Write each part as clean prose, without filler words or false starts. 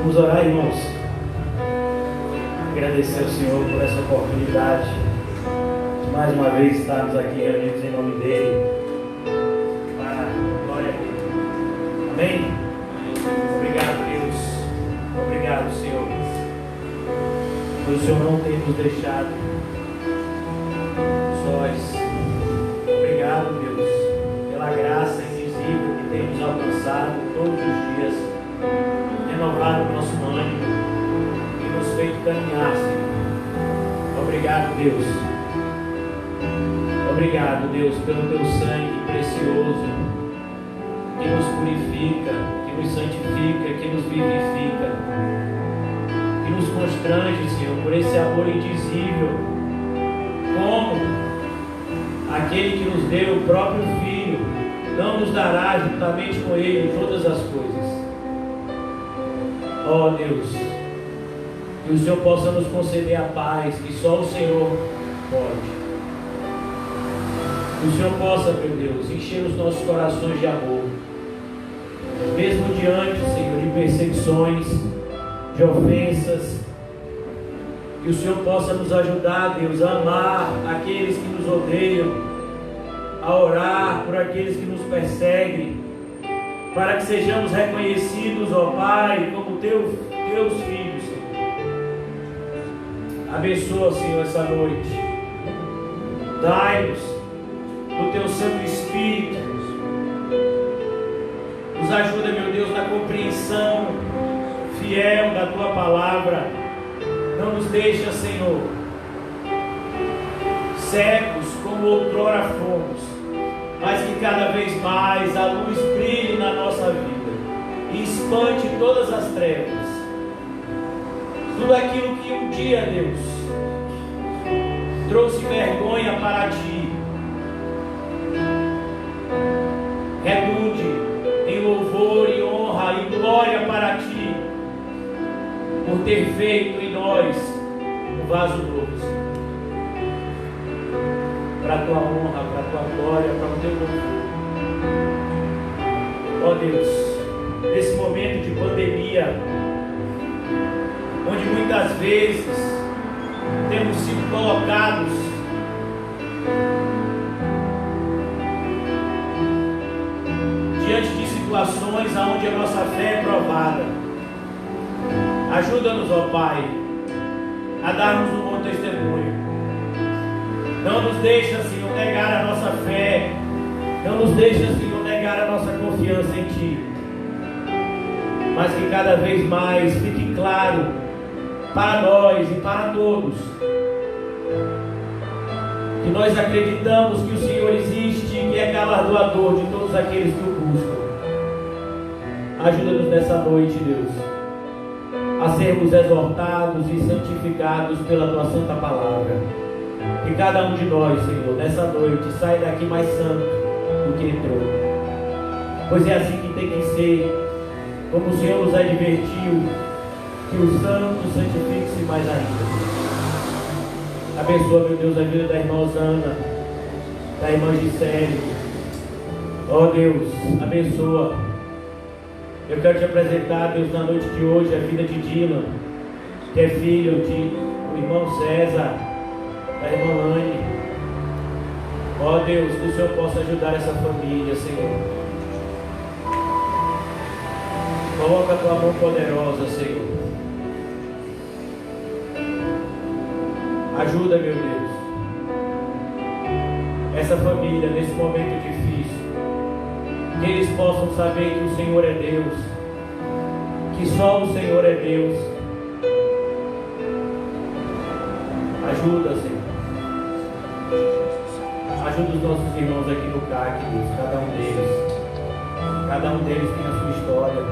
Vamos orar, irmãos. Agradecer ao Senhor por essa oportunidade de mais uma vez estarmos aqui reunidos em nome dEle, para a glória dEle. Amém? Obrigado, Deus. Obrigado, Senhor, por o Senhor não ter nos deixado sós. Obrigado, Deus, pela graça invisível que tem nos alcançado todos os dias, renovado o nosso ânimo e nos feito caminhar, Senhor. Obrigado, Deus. Obrigado, Deus, pelo teu sangue precioso que nos purifica, que nos santifica, que nos vivifica, que nos constrange, Senhor, por esse amor indizível, como aquele que nos deu o próprio Filho não nos dará juntamente com Ele todas as coisas. Ó Deus, que o Senhor possa nos conceder a paz que só o Senhor pode. Que o Senhor possa, meu Deus, encher os nossos corações de amor, mesmo diante, Senhor, de perseguições, de ofensas. Que o Senhor possa nos ajudar, Deus, a amar aqueles que nos odeiam, a orar por aqueles que nos perseguem, para que sejamos reconhecidos, ó Pai, como teus filhos, Senhor. Abençoa, Senhor, essa noite. Dai-nos do teu Santo Espírito. Nos ajuda, meu Deus, na compreensão fiel da tua palavra. Não nos deixa, Senhor, cegos como outrora fomos, mas que cada vez mais a luz brilhe na nossa vida e espante todas as trevas. Tudo aquilo que um dia, Deus, trouxe vergonha para ti, redunde em louvor e honra e glória para ti, por ter feito em nós um vaso novo, Senhor. Para a tua honra, para a tua glória, para o teu louvor. Ó Deus, nesse momento de pandemia, onde muitas vezes temos sido colocados diante de situações onde a nossa fé é provada, ajuda-nos, ó Pai, a darmos um bom testemunho. Não nos deixa, Senhor, negar a nossa fé. Não nos deixa, Senhor, negar a nossa confiança em Ti. Mas que cada vez mais fique claro para nós e para todos que nós acreditamos que o Senhor existe e que é galardoador de todos aqueles que o buscam. Ajuda-nos nessa noite, Deus, a sermos exortados e santificados pela Tua Santa Palavra. Que cada um de nós, Senhor, nessa noite saia daqui mais santo do que entrou. Pois é assim que tem que ser, como o Senhor nos advertiu, que o santo santifique-se mais ainda. Abençoa, meu Deus, a vida da irmã Osana, da irmã Gisele. Ó Deus, abençoa. Eu quero te apresentar, Deus, na noite de hoje, a vida de Dylan, que é filho do irmão César, da irmã Lane. Ó Deus, que o Senhor possa ajudar essa família, Senhor. Coloca a tua mão poderosa, Senhor. Ajuda, meu Deus, essa família nesse momento difícil. Que eles possam saber que o Senhor é Deus, que só o Senhor é Deus. Ajuda, Senhor. Ajuda os nossos irmãos aqui no CAC, Deus, cada um deles tem a sua história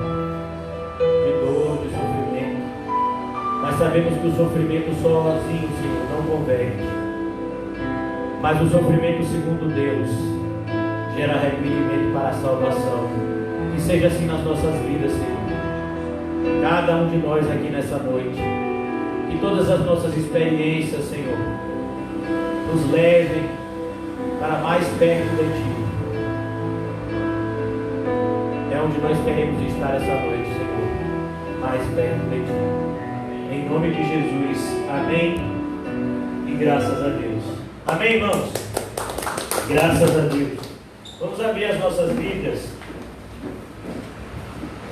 de dor, de sofrimento, mas sabemos que o sofrimento sozinho, Senhor, não converte, mas o sofrimento segundo Deus gera arrependimento para a salvação. Que seja assim nas nossas vidas, Senhor, cada um de nós aqui nessa noite, que todas as nossas experiências, Senhor, nos levem para mais perto de Ti. É onde nós queremos estar essa noite, Senhor. mais perto de ti. Em nome de Jesus. Amém. E graças a Deus. Amém, irmãos? Graças a Deus. Vamos abrir as nossas Bíblias.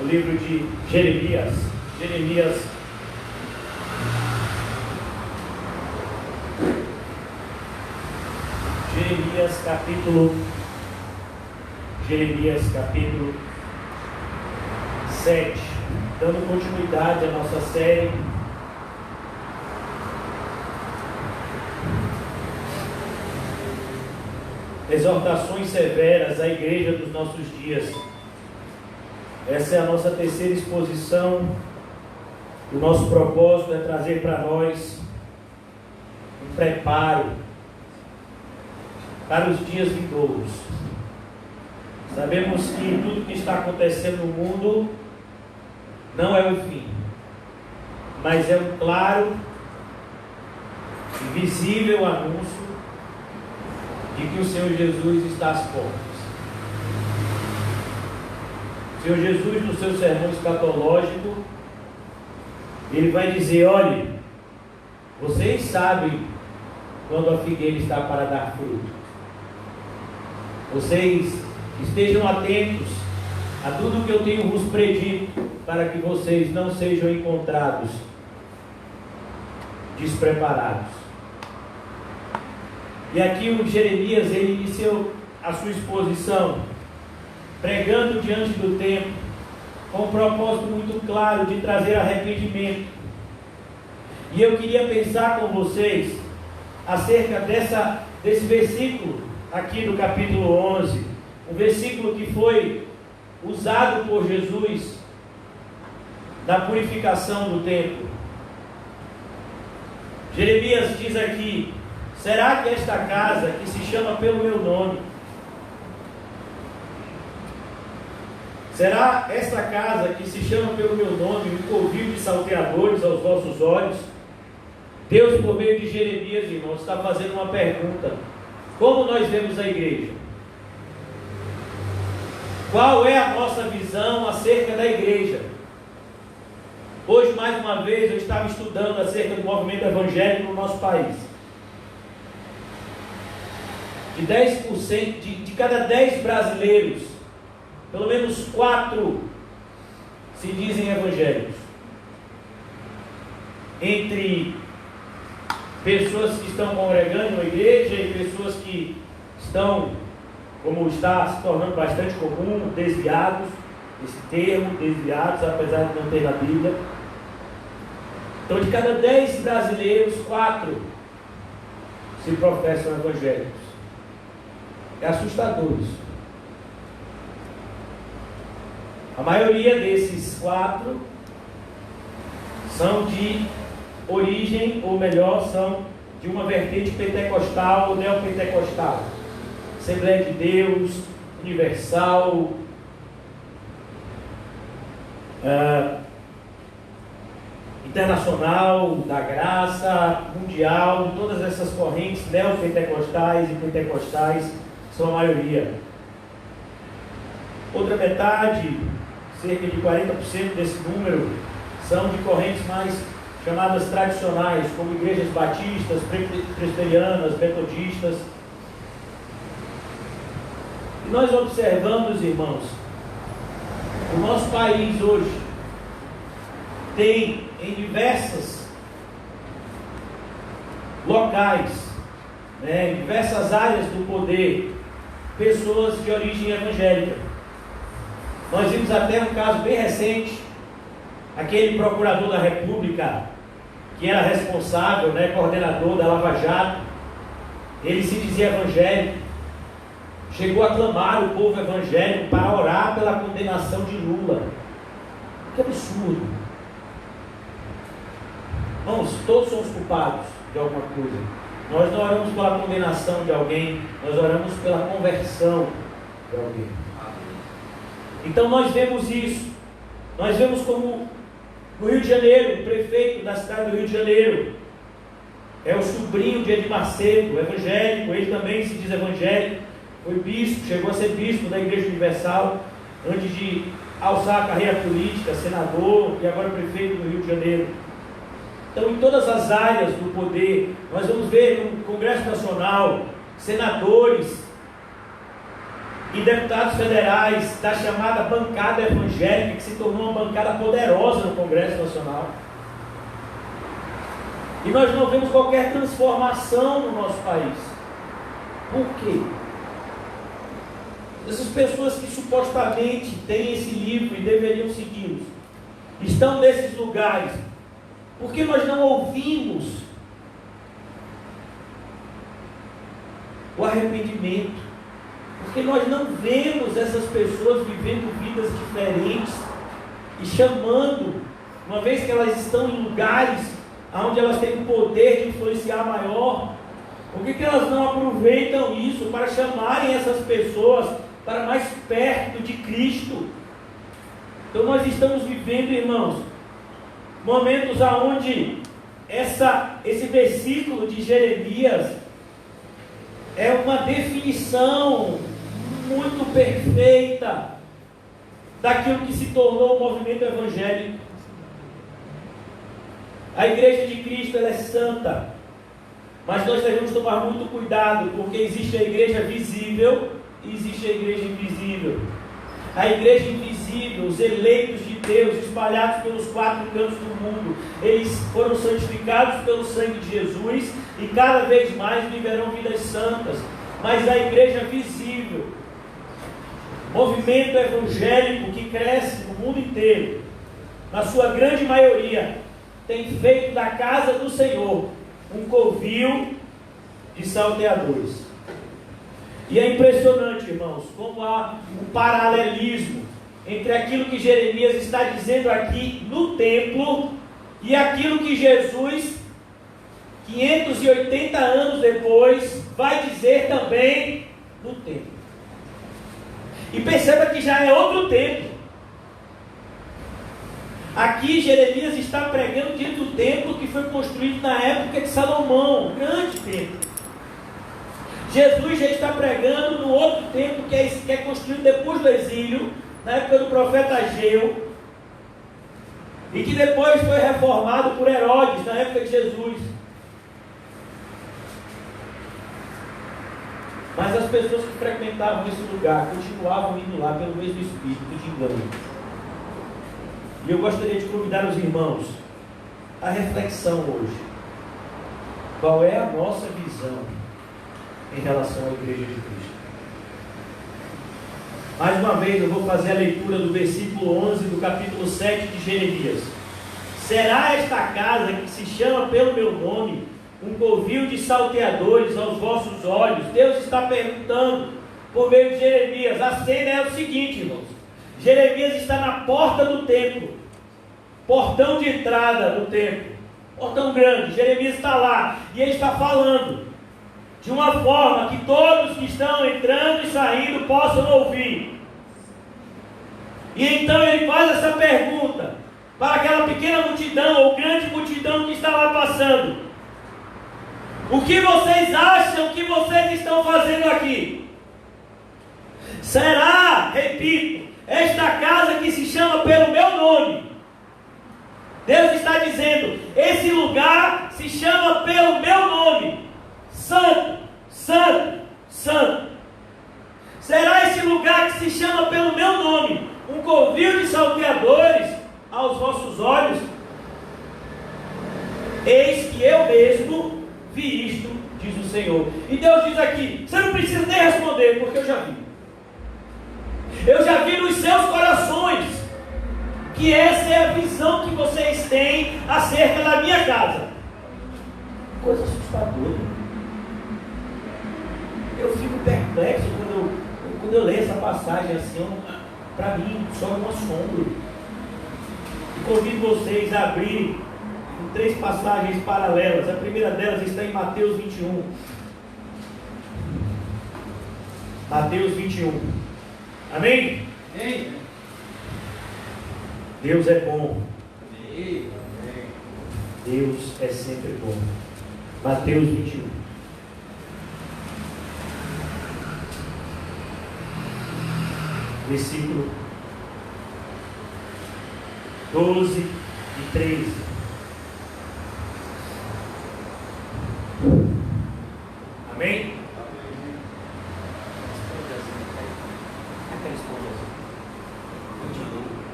O livro de Jeremias. Jeremias capítulo 7, dando continuidade à nossa série. Exortações severas à igreja dos nossos dias. Essa é a nossa terceira exposição. O nosso propósito é trazer para nós um preparo para os dias vindouros. Sabemos que tudo que está acontecendo no mundo não é o fim, mas é um claro e visível anúncio de que o Senhor Jesus está às portas. O Senhor Jesus, no seu sermão escatológico, ele vai dizer: olhe, vocês sabem quando a figueira está para dar fruto. Vocês estejam atentos a tudo que eu tenho vos predito, para que vocês não sejam encontrados despreparados. E aqui o Jeremias, ele iniciou a sua exposição pregando diante do templo, com um propósito muito claro de trazer arrependimento. E eu queria pensar com vocês acerca desse versículo aqui do capítulo 11, um versículo que foi usado por Jesus na purificação do templo. Jeremias diz aqui: será que esta casa, que se chama pelo meu nome, será esta casa que se chama pelo meu nome um covil de salteadores aos vossos olhos? Deus, por meio de Jeremias, irmãos, está fazendo uma pergunta: como nós vemos a igreja? Qual é a nossa visão acerca da igreja? Hoje, mais uma vez, eu estava estudando acerca do movimento evangélico no nosso país. De 10%, de cada 10 brasileiros, pelo menos 4 se dizem evangélicos. Entre pessoas que estão congregando na igreja e pessoas que estão, como está se tornando bastante comum, desviados. Esse termo, desviados, apesar de não ter na Bíblia. Então, de cada 10 brasileiros, 4 se professam evangélicos. É assustador isso. A maioria desses 4 são de origem, ou melhor, são de uma vertente pentecostal ou neopentecostal. Assembleia de Deus, Universal, Internacional, da Graça, Mundial, todas essas correntes neopentecostais e pentecostais são a maioria. Outra metade, cerca de 40% desse número, são de correntes mais chamadas tradicionais, como igrejas batistas, presbiterianas, metodistas. E nós observamos, irmãos, o nosso país hoje tem em diversas locais, em diversas áreas do poder, pessoas de origem evangélica. Nós vimos até um caso bem recente, aquele procurador da República, que era responsável, coordenador da Lava Jato, ele se dizia evangélico, chegou a clamar o povo evangélico para orar pela condenação de Lula. Que absurdo! Irmãos, todos somos culpados de alguma coisa. Nós não oramos pela condenação de alguém, nós oramos pela conversão de alguém. Então nós vemos isso. Nós vemos como no Rio de Janeiro, o prefeito da cidade do Rio de Janeiro é o sobrinho de Edir Macedo, evangélico. Ele também se diz evangélico, foi bispo, chegou a ser bispo da Igreja Universal antes de alçar a carreira política, senador e agora prefeito do Rio de Janeiro. Então, em todas as áreas do poder, nós vamos ver no Congresso Nacional, senadores e deputados federais da chamada bancada evangélica, que se tornou uma bancada poderosa no Congresso Nacional. E nós não vemos qualquer transformação no nosso país. Por quê? Essas pessoas que supostamente têm esse livro e deveriam segui-los, estão nesses lugares. Por que nós não ouvimos o arrependimento? Porque nós não vemos essas pessoas vivendo vidas diferentes e chamando, uma vez que elas estão em lugares onde elas têm um poder de influenciar maior, por que elas não aproveitam isso para chamarem essas pessoas para mais perto de Cristo? Então nós estamos vivendo, irmãos, momentos onde esse versículo de Jeremias é uma definição muito perfeita daquilo que se tornou o movimento evangélico. A igreja de Cristo, ela é santa, mas nós devemos tomar muito cuidado, porque existe a igreja visível e existe a igreja invisível. A igreja invisível, os eleitos de Deus, espalhados pelos 4 cantos do mundo, eles foram santificados pelo sangue de Jesus e cada vez mais viverão vidas santas. Mas a igreja visível, movimento evangélico que cresce no mundo inteiro, na sua grande maioria, tem feito da casa do Senhor um covil de salteadores. E é impressionante, irmãos, como há um paralelismo entre aquilo que Jeremias está dizendo aqui no templo e aquilo que Jesus, 580 anos depois, vai dizer também no templo. E perceba que já é outro templo. Aqui Jeremias está pregando dentro do templo que foi construído na época de Salomão, um grande templo. Jesus já está pregando no outro templo que é construído depois do exílio, na época do profeta Ageu, e que depois foi reformado por Herodes, na época de Jesus. Mas as pessoas que frequentavam esse lugar continuavam indo lá pelo mesmo espírito de engano. E eu gostaria de convidar os irmãos à reflexão hoje. Qual é a nossa visão em relação à igreja de Cristo? Mais uma vez eu vou fazer a leitura do versículo 11 do capítulo 7 de Jeremias. Será esta casa que se chama pelo meu nome um covil de salteadores aos vossos olhos? Deus está perguntando por meio de Jeremias. A cena é o seguinte, irmãos. Jeremias está na porta do templo, portão de entrada do templo, portão grande. Jeremias está lá e ele está falando de uma forma que todos que estão entrando e saindo possam ouvir. E então ele faz essa pergunta para aquela pequena multidão, ou grande multidão que está lá passando: o que vocês acham que vocês estão fazendo aqui? Será, repito, esta casa que se chama pelo meu nome? Deus está dizendo: esse lugar se chama pelo meu nome. Santo, santo, santo. Será esse lugar que se chama pelo meu nome um covil de salteadores aos vossos olhos? Eis que eu mesmo vi isto, diz o Senhor. E Deus diz aqui: você não precisa nem responder, porque eu já vi. Eu já vi nos seus corações que essa é a visão que vocês têm acerca da minha casa. Coisa assustadora. Eu fico perplexo quando eu leio essa passagem assim. Para mim, só um assombro. E convido vocês a abrirem 3 passagens paralelas. A primeira delas está em Mateus 21. Mateus 21. Amém? Amém. Deus é bom. Amém. Deus é sempre bom. Mateus 21. Versículo 12 e 13. Amém?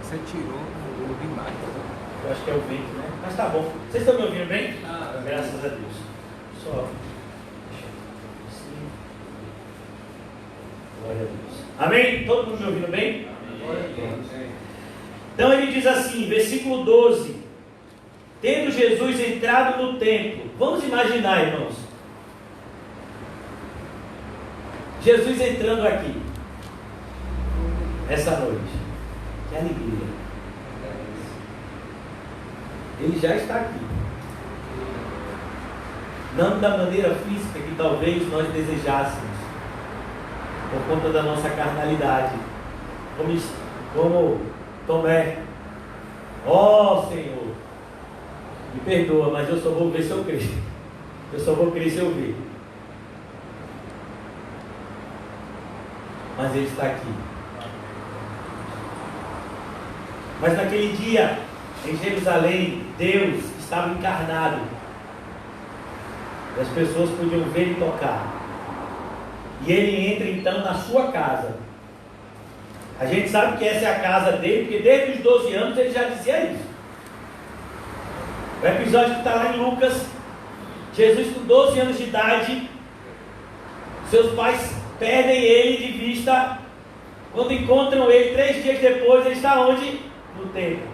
Você tirou o demais. Eu acho que é o vento, né? Mas tá bom. Vocês estão me ouvindo bem? Graças a Deus. Só. Glória a Deus. Amém? Todo mundo me ouvindo bem? Então ele diz assim, versículo 12: tendo Jesus entrado no templo. Vamos imaginar, irmãos, Jesus entrando aqui essa noite. Que alegria. Ele já está aqui. Não da maneira física que talvez nós desejássemos, por conta da nossa carnalidade. Como Tomé. Ó Senhor, me perdoa, mas eu só vou ver se eu crer. Eu só vou crer se eu ver. Mas Ele está aqui. Mas naquele dia, em Jerusalém, Deus estava encarnado. E as pessoas podiam ver e tocar. E Ele entra então na sua casa. A gente sabe que essa é a casa dele, porque desde os 12 anos ele já dizia isso. O episódio que está lá em Lucas, Jesus com 12 anos de idade, seus pais perdem ele de vista. Quando encontram ele 3 dias depois, ele está onde? No templo,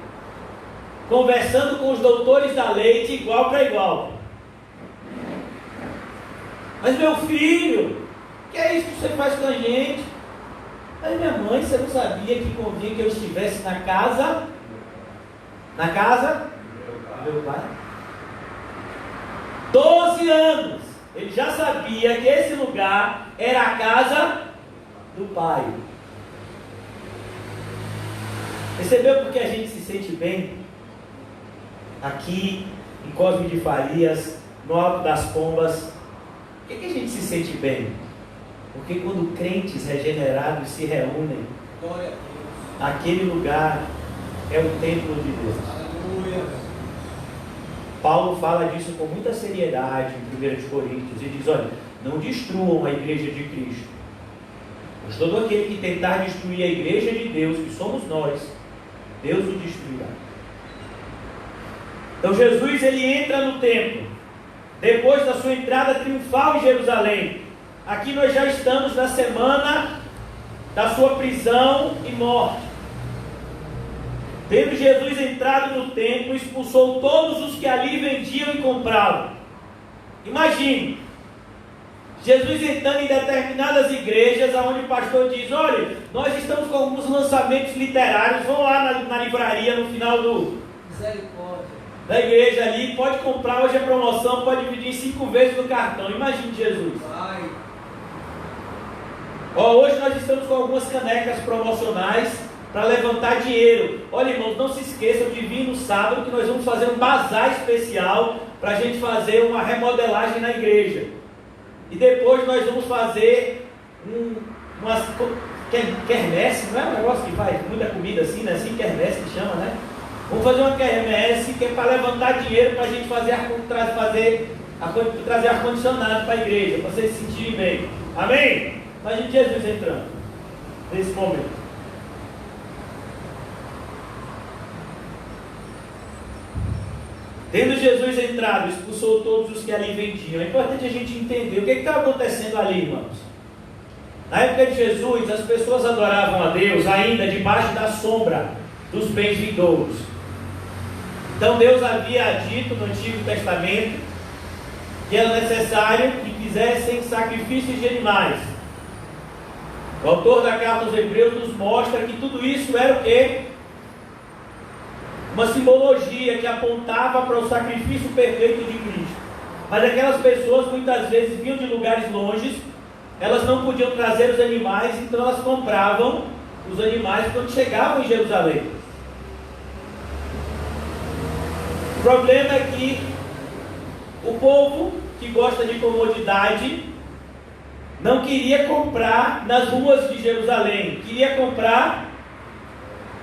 conversando com os doutores da lei de igual para igual. Mas meu filho, o que é isso que você faz com a gente? Aí minha mãe, você não sabia que convinha que eu estivesse na casa? Na casa do meu pai? 12 anos, ele já sabia que esse lugar era a casa do pai. Percebeu porque a gente se sente bem? Aqui, em Cosme de Farias, no Alto das Pombas. Por que a gente se sente bem? Porque quando crentes regenerados se reúnem, aquele lugar é o templo de Deus. Aleluia. Paulo fala disso com muita seriedade em 1 Coríntios. Ele diz, olha, não destruam a igreja de Cristo. Mas todo aquele que tentar destruir a igreja de Deus, que somos nós, Deus o destruirá. Então Jesus, ele entra no templo, depois da sua entrada triunfal em Jerusalém. Aqui nós já estamos na semana da sua prisão e morte. Tendo Jesus entrado no templo, expulsou todos os que ali vendiam e compravam. Imagine, Jesus entrando em determinadas igrejas, onde o pastor diz, olha, nós estamos com alguns lançamentos literários, vão lá na livraria no final da igreja ali, pode comprar, hoje é promoção, pode dividir em 5 vezes no cartão. Imagine Jesus. Hoje nós estamos com algumas canecas promocionais para levantar dinheiro. Olha, irmãos, não se esqueçam de vir no sábado, que nós vamos fazer um bazar especial para a gente fazer uma remodelagem na igreja. E depois nós vamos fazer umas quermesse, não é um negócio que faz muita comida assim, né? Assim, quermesse que chama, né? Vamos fazer uma quermesse que é para levantar dinheiro para a gente trazer ar-condicionado para a igreja, para vocês se sentirem bem. Amém? Imagine Jesus entrando nesse momento. Tendo Jesus entrado, expulsou todos os que ali vendiam. É importante a gente entender o que está acontecendo ali, irmãos. Na época de Jesus, as pessoas adoravam a Deus ainda debaixo da sombra dos bens vindouros. Então Deus havia dito no Antigo Testamento que era necessário que fizessem sacrifícios de animais. O autor da carta aos Hebreus nos mostra que tudo isso era o quê? Uma simbologia que apontava para o sacrifício perfeito de Cristo. Mas aquelas pessoas muitas vezes vinham de lugares longes, elas não podiam trazer os animais, então elas compravam os animais quando chegavam em Jerusalém. O problema é que o povo que gosta de comodidade não queria comprar nas ruas de Jerusalém, queria comprar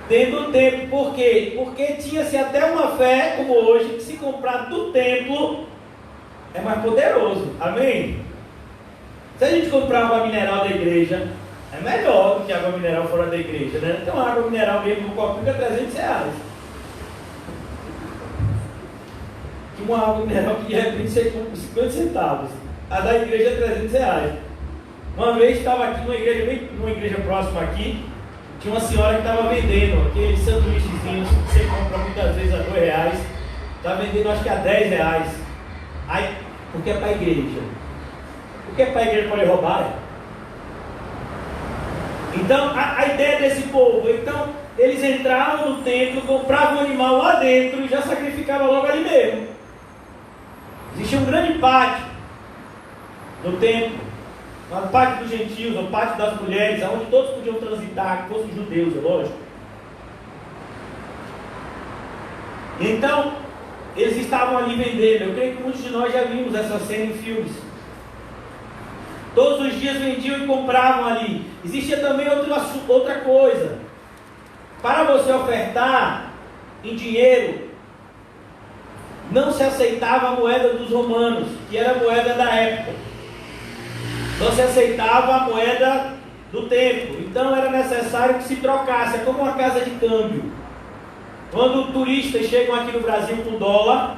dentro do templo. Por quê? Porque tinha-se até uma fé, como hoje, que se comprar do templo é mais poderoso. Amém? Se a gente comprar água mineral da igreja, é melhor do que água mineral fora da igreja, né? Então a água mineral mesmo no copinho é R$300. E uma água mineral que de repente você compra por 50 centavos. A da igreja é R$300. Uma vez estava aqui numa igreja próxima aqui, tinha uma senhora que estava vendendo aqueles sanduíchezinhos que você compra muitas vezes a R$2. Estava vendendo acho que a R$10. Aí, porque é para a igreja. Porque é para a igreja pode roubar. Então, a ideia desse povo, então, eles entravam no templo, compravam um animal lá dentro e já sacrificavam logo ali mesmo. Existia um grande pátio no templo, o pátio dos gentios, o pátio das mulheres, onde todos podiam transitar, que fossem judeus, é lógico. Então, eles estavam ali vendendo. Eu creio que muitos de nós já vimos essa cena em filmes. Todos os dias vendiam e compravam ali. Existia também outra coisa. Para você ofertar em dinheiro, não se aceitava a moeda dos romanos, que era a moeda da época. Não se aceitava a moeda do templo. Então era necessário que se trocasse. É como uma casa de câmbio. Quando turistas chegam aqui no Brasil com dólar,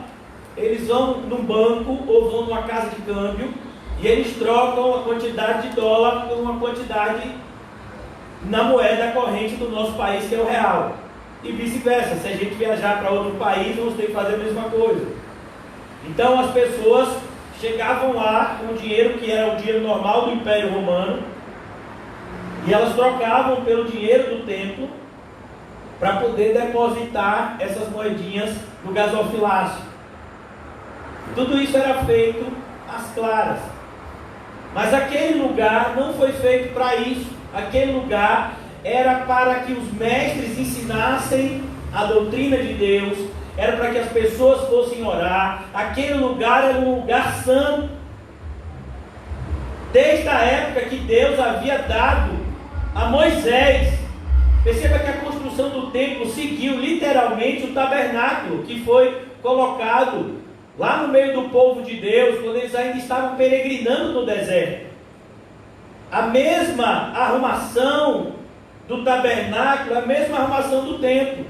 eles vão num banco ou vão numa casa de câmbio e eles trocam a quantidade de dólar por uma quantidade na moeda corrente do nosso país, que é o real. E vice-versa. Se a gente viajar para outro país, vamos ter que fazer a mesma coisa. Então as pessoas chegavam lá com o dinheiro que era o dinheiro normal do Império Romano e elas trocavam pelo dinheiro do templo para poder depositar essas moedinhas no gasofilácio. Tudo isso era feito às claras. Mas aquele lugar não foi feito para isso. Aquele lugar era para que os mestres ensinassem a doutrina de Deus, era para que as pessoas fossem orar. Aquele lugar era um lugar santo. Desde a época que Deus havia dado a Moisés. Perceba que a construção do templo seguiu literalmente o tabernáculo que foi colocado lá no meio do povo de Deus, quando eles ainda estavam peregrinando no deserto. A mesma arrumação do tabernáculo, a mesma arrumação do templo.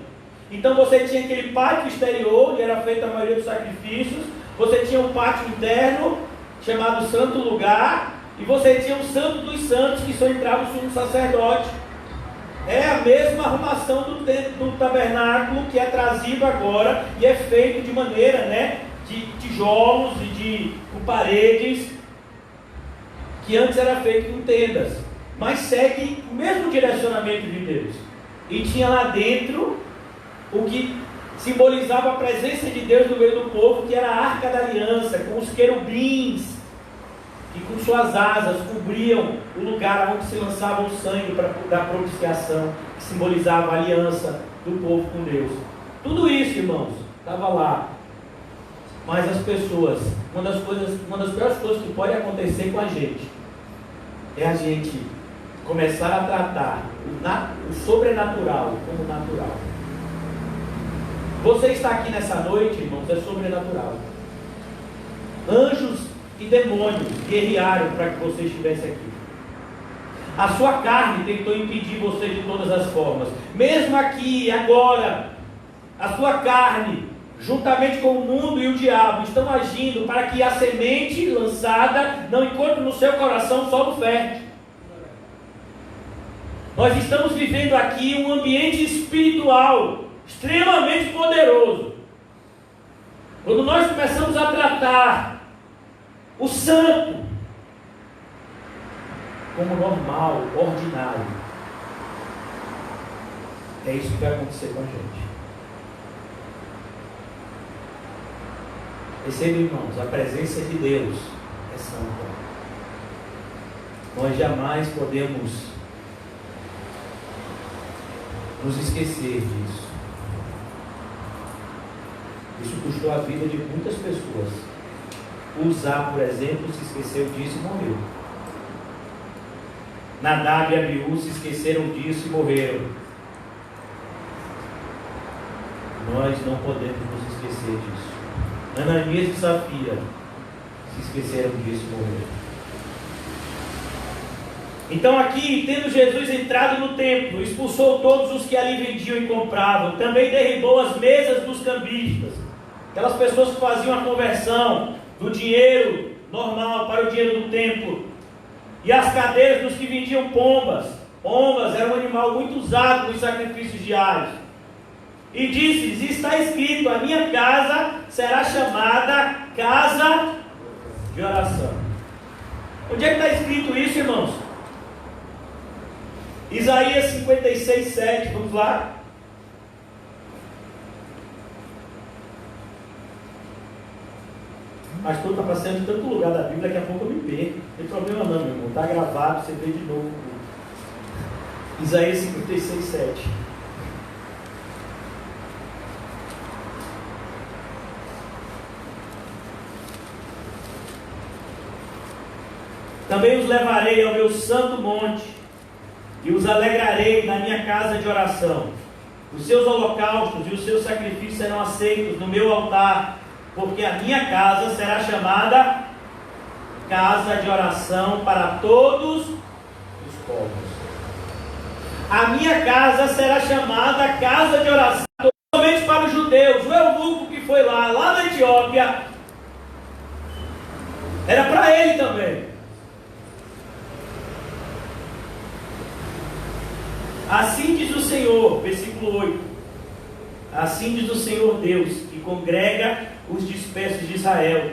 Então você tinha aquele pátio exterior, onde era feita a maioria dos sacrifícios. Você tinha um pátio interno, chamado Santo Lugar. E você tinha o Santo dos Santos, que só entrava o sumo sacerdote. É a mesma arrumação do tabernáculo que é trazido agora e é feito de maneira, de tijolos e com paredes, que antes era feito com tendas, mas segue o mesmo direcionamento de Deus. E tinha lá dentro o que simbolizava a presença de Deus no meio do povo, que era a Arca da Aliança, com os querubins, que com suas asas cobriam o lugar onde se lançava o sangue da propiciação, que simbolizava a aliança do povo com Deus. Tudo isso, irmãos, estava lá. Mas as pessoas, uma das piores coisas que pode acontecer com a gente é a gente começar a tratar o sobrenatural como natural. Você está aqui nessa noite, irmãos, é sobrenatural. Anjos e demônios guerrearam para que você estivesse aqui. A sua carne tentou impedir você de todas as formas. Mesmo aqui, agora, a sua carne, juntamente com o mundo e o diabo, estão agindo para que a semente lançada não encontre no seu coração solo fértil. Nós estamos vivendo aqui um ambiente espiritual extremamente poderoso. Quando nós começamos a tratar o santo como normal, ordinário, é isso que vai acontecer com a gente. Perceba, irmãos, a presença de Deus é santa. Nós jamais podemos nos esquecer disso. Isso custou a vida de muitas pessoas. Uzá, por exemplo, se esqueceu disso e morreu. Nadab e Abiú se esqueceram disso e morreram. nós não podemos nos esquecer disso. Ananias e Safira se esqueceram disso e morreram. Então aqui, tendo Jesus entrado no templo, expulsou todos os que ali vendiam e compravam, também derribou as mesas dos cambistas, aquelas pessoas que faziam a conversão do dinheiro normal para o dinheiro do templo, e as cadeiras dos que vendiam pombas. Pombas era um animal muito usado nos sacrifícios diários. E disse-lhes: está escrito, a minha casa será chamada casa de oração. Onde é que está escrito isso, irmãos? Isaías 56, 7, vamos lá. Pastor, está passando em tanto lugar da Bíblia, daqui a pouco eu me perco. Não tem problema não, meu irmão, está gravado, você vê de novo. Isaías 56, 7. Também os levarei ao meu santo monte, e os alegrarei na minha casa de oração. Os seus holocaustos e os seus sacrifícios serão aceitos no meu altar, porque a minha casa será chamada casa de oração para todos os povos. A minha casa será chamada casa de oração somente para os judeus. O eunuco que foi lá na Etiópia, era para ele também. Assim diz o Senhor, versículo 8. Assim diz o Senhor Deus, que congrega os dispersos de Israel.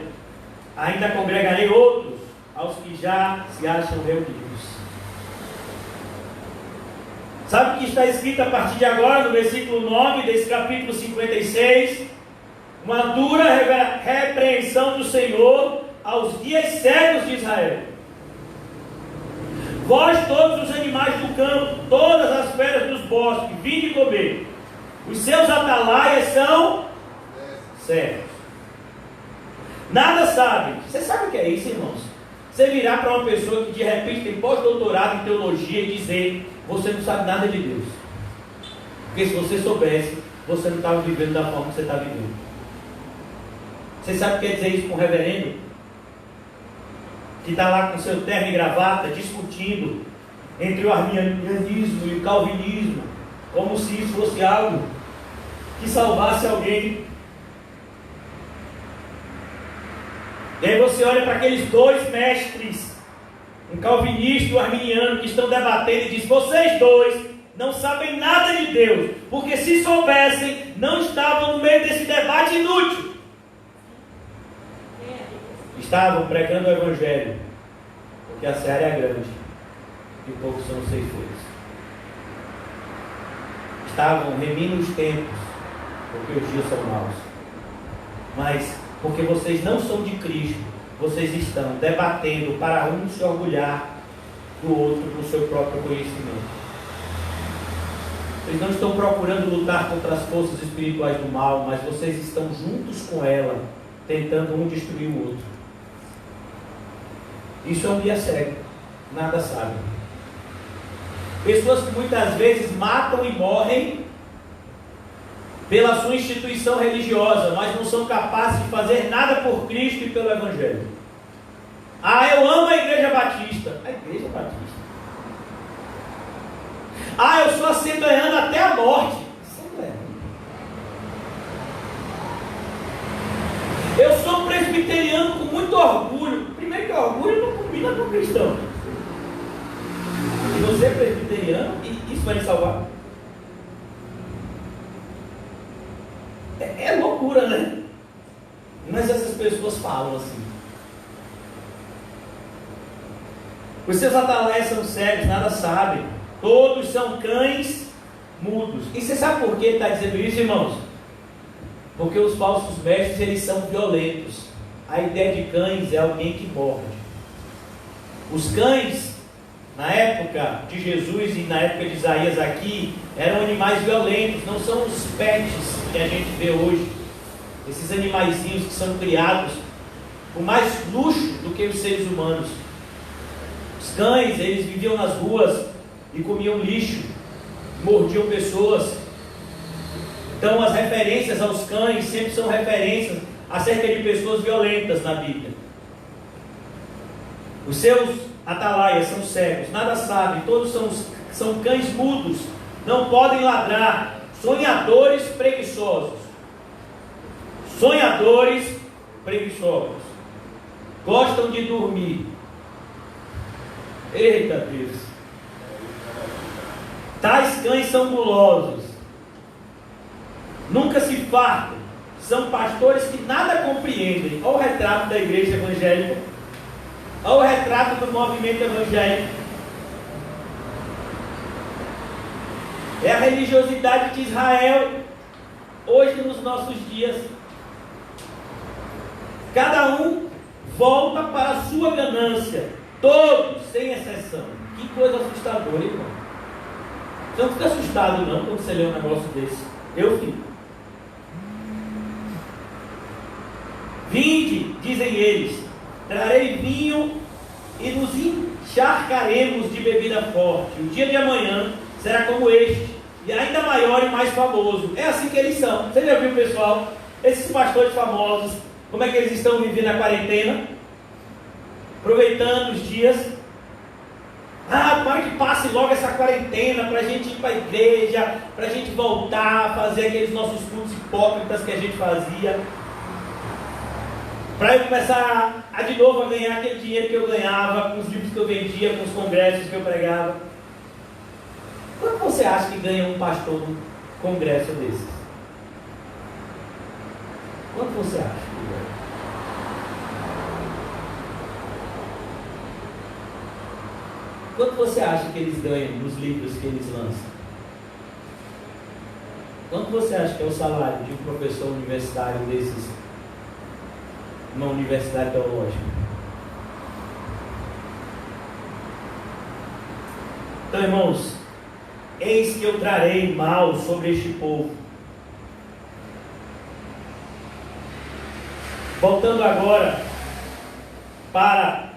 Ainda congregarei outros, aos que já se acham reunidos. Sabe o que está escrito a partir de agora, no versículo 9 desse capítulo 56? Uma dura repreensão do Senhor aos dias cegos de Israel. Vós, todos os animais do campo, todas as feras dos bosques, vinde comer. Os seus atalaias são cegos. Nada sabem. Você sabe o que é isso, irmãos? Você virar para uma pessoa que de repente tem pós-doutorado em teologia e dizer: você não sabe nada de Deus. Porque se você soubesse, você não estava vivendo da forma que você está vivendo. Você sabe o que quer dizer isso com um reverendo? Que está lá com seu terno e gravata, discutindo entre o arminianismo e o calvinismo, como se isso fosse algo que salvasse alguém. E aí você olha para aqueles dois mestres, um calvinista e um arminiano, que estão debatendo e diz: vocês dois não sabem nada de Deus, porque se soubessem, não estavam no meio desse debate inútil. Estavam pregando o Evangelho, porque a seara é grande e poucos são os ceifeiros. Estavam remindo os tempos, porque os dias são maus. Mas, porque vocês não são de Cristo, vocês estão debatendo para um se orgulhar do outro no seu próprio conhecimento. Vocês não estão procurando lutar contra as forças espirituais do mal, mas vocês estão juntos com ela, tentando um destruir o outro. Isso é um guia cego, nada sabe. Pessoas que muitas vezes matam e morrem pela sua instituição religiosa, mas não são capazes de fazer nada por Cristo e pelo Evangelho. Ah, eu amo a Igreja Batista. A Igreja Batista. Ah, eu sou assembleano até a morte. Assembleano. Eu sou presbiteriano com muito orgulho. Primeiro que orgulho não combina com cristão. E você é presbiteriano e isso vai lhe salvar? É loucura, né? Mas essas pessoas falam assim. Os seus atalaias são cegos, nada sabem. Todos são cães mudos. E você sabe por que ele está dizendo isso, irmãos? Porque os falsos mestres, eles são violentos. A ideia de cães é alguém que morde. Os cães, na época de Jesus e na época de Isaías aqui, eram animais violentos, não são os pets que a gente vê hoje. Esses animaizinhos que são criados com mais luxo do que os seres humanos. Os cães, eles viviam nas ruas e comiam lixo, mordiam pessoas. Então as referências aos cães sempre são referências acerca de pessoas violentas na Bíblia. Os seus atalaias são cegos, nada sabem, todos são cães mudos, não podem ladrar, sonhadores preguiçosos. Sonhadores preguiçosos. Gostam de dormir. Eita Deus. Tais cães são gulosos. Nunca se fartam. São pastores que nada compreendem. Olha o retrato da igreja evangélica. Olha o retrato do movimento evangélico. É a religiosidade de Israel hoje nos nossos dias. Cada um volta para a sua ganância. Todos, sem exceção. Que coisa assustadora, irmão. Você não fica assustado não quando você lê um negócio desse. Eu fico. Vinde, dizem eles, trarei vinho e nos encharcaremos de bebida forte. O dia de amanhã será como este, e ainda maior e mais famoso. É assim que eles são. Você já viu, pessoal, esses pastores famosos, como é que eles estão vivendo a quarentena? Aproveitando os dias. Para que passe logo essa quarentena, para a gente ir para a igreja, para a gente voltar a fazer aqueles nossos cultos hipócritas que a gente fazia. Para eu começar a de novo a ganhar aquele dinheiro que eu ganhava, com os livros que eu vendia, com os congressos que eu pregava. Quanto você acha que ganha um pastor num congresso desses? Quanto você acha que ganha? Quanto você acha que eles ganham nos livros que eles lançam? Quanto você acha que é o salário de um professor universitário desses, numa universidade teológica? Então, irmãos, eis que eu trarei mal sobre este povo. Voltando agora para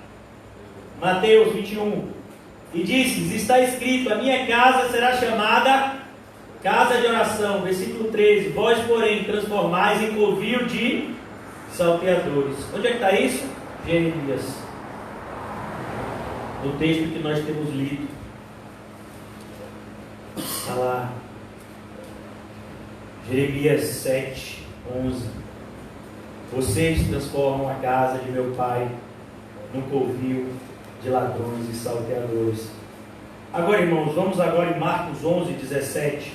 Mateus 21. E disse: está escrito, a minha casa será chamada casa de oração. Versículo 13. Vós, porém, transformais em covil de salteadores. Onde é que está isso? Jeremias. No texto que nós temos lido. Está lá. Jeremias 7, 11. Vocês transformam a casa de meu pai num covil de ladrões e salteadores. Agora, irmãos, vamos agora em Marcos 11, 17.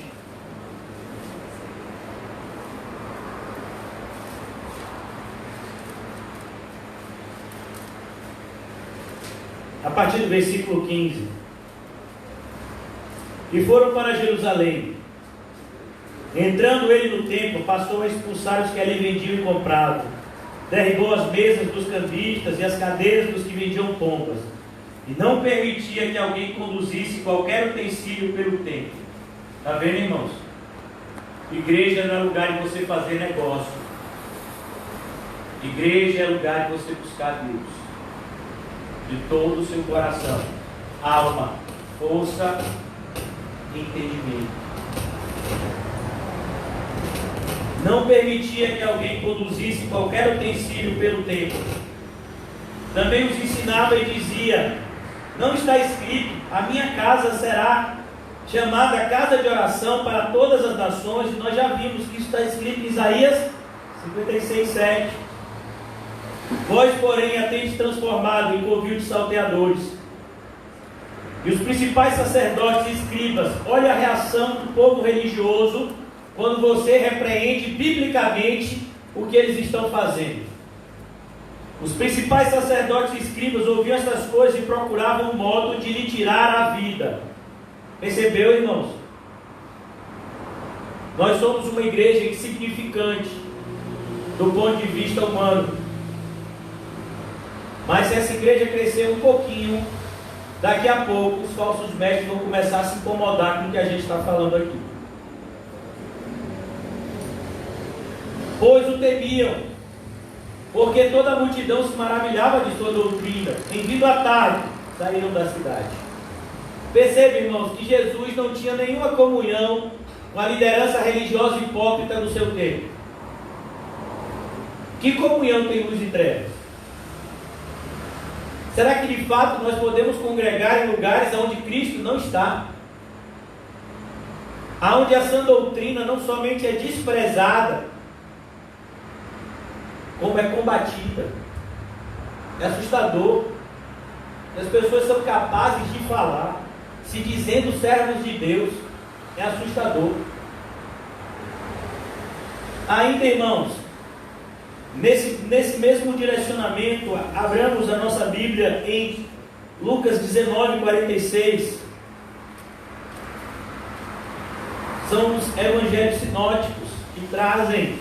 A partir do versículo 15. E foram para Jerusalém. Entrando ele no templo, passou a expulsar os que ali vendiam e compravam. Derribou as mesas dos cambistas e as cadeiras dos que vendiam pompas. E não permitia que alguém conduzisse qualquer utensílio pelo templo. Está vendo, irmãos? Igreja não é lugar de você fazer negócio. Igreja é lugar de você buscar Deus. De todo o seu coração, alma, força e entendimento. Não permitia que alguém conduzisse qualquer utensílio pelo templo. Também os ensinava e dizia: não está escrito, a minha casa será chamada casa de oração para todas as nações? E nós já vimos que isso está escrito em Isaías 56, 7. Vós, porém, a tendes transformado em covil de salteadores. E os principais sacerdotes e escribas, olha a reação do povo religioso quando você repreende biblicamente o que eles estão fazendo. Os principais sacerdotes e escribas ouviam essas coisas e procuravam um modo de lhe tirar a vida. Percebeu, irmãos? Nós somos uma igreja insignificante do ponto de vista humano. Mas se essa igreja crescer um pouquinho, daqui a pouco os falsos mestres vão começar a se incomodar com o que a gente está falando aqui. Pois o temiam, porque toda a multidão se maravilhava de sua doutrina. Em vindo à tarde, saíram da cidade. Percebe, irmãos, que Jesus não tinha nenhuma comunhão uma liderança religiosa hipócrita no seu tempo. Que comunhão tem luz e trevas? Será que de fato nós podemos congregar em lugares onde Cristo não está? Onde a sã doutrina não somente é desprezada, como é combatida. É assustador. As pessoas são capazes de falar, se dizendo servos de Deus. É assustador. Ainda, irmãos, nesse mesmo direcionamento, abramos a nossa Bíblia em Lucas 19:46. São os evangelhos sinóticos que trazem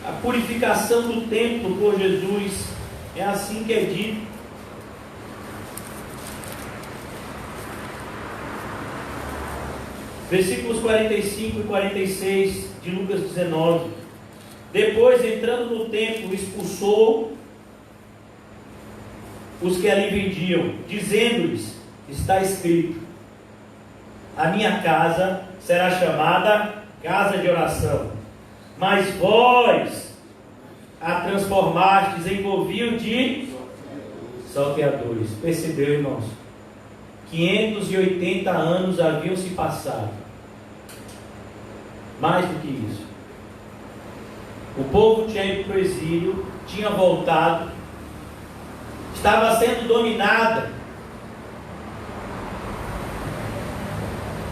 a purificação do templo por Jesus. É assim que é dito. Versículos 45 e 46 de Lucas 19. Depois, entrando no templo, expulsou os que ali vendiam, dizendo-lhes: está escrito, a minha casa será chamada casa de oração, mas vós a transformastes em covil de salteadores. Percebeu, irmãos? 580 anos haviam se passado. Mais do que isso. O povo tinha ido para o exílio, tinha voltado, estava sendo dominada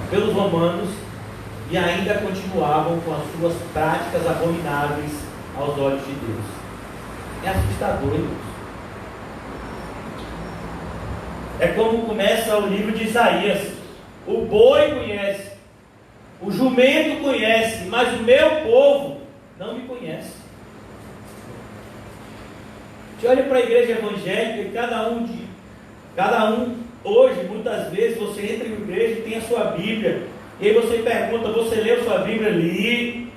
pelos romanos e ainda continuavam com as suas práticas abomináveis aos olhos de Deus. É assustador, irmãos. É como começa o livro de Isaías: o boi conhece, o jumento conhece, mas o meu povo não me conhece. Você olha para a igreja evangélica e cada um hoje, muitas vezes, você entra em uma igreja e tem a sua Bíblia, e aí você pergunta: você leu sua Bíblia? Li.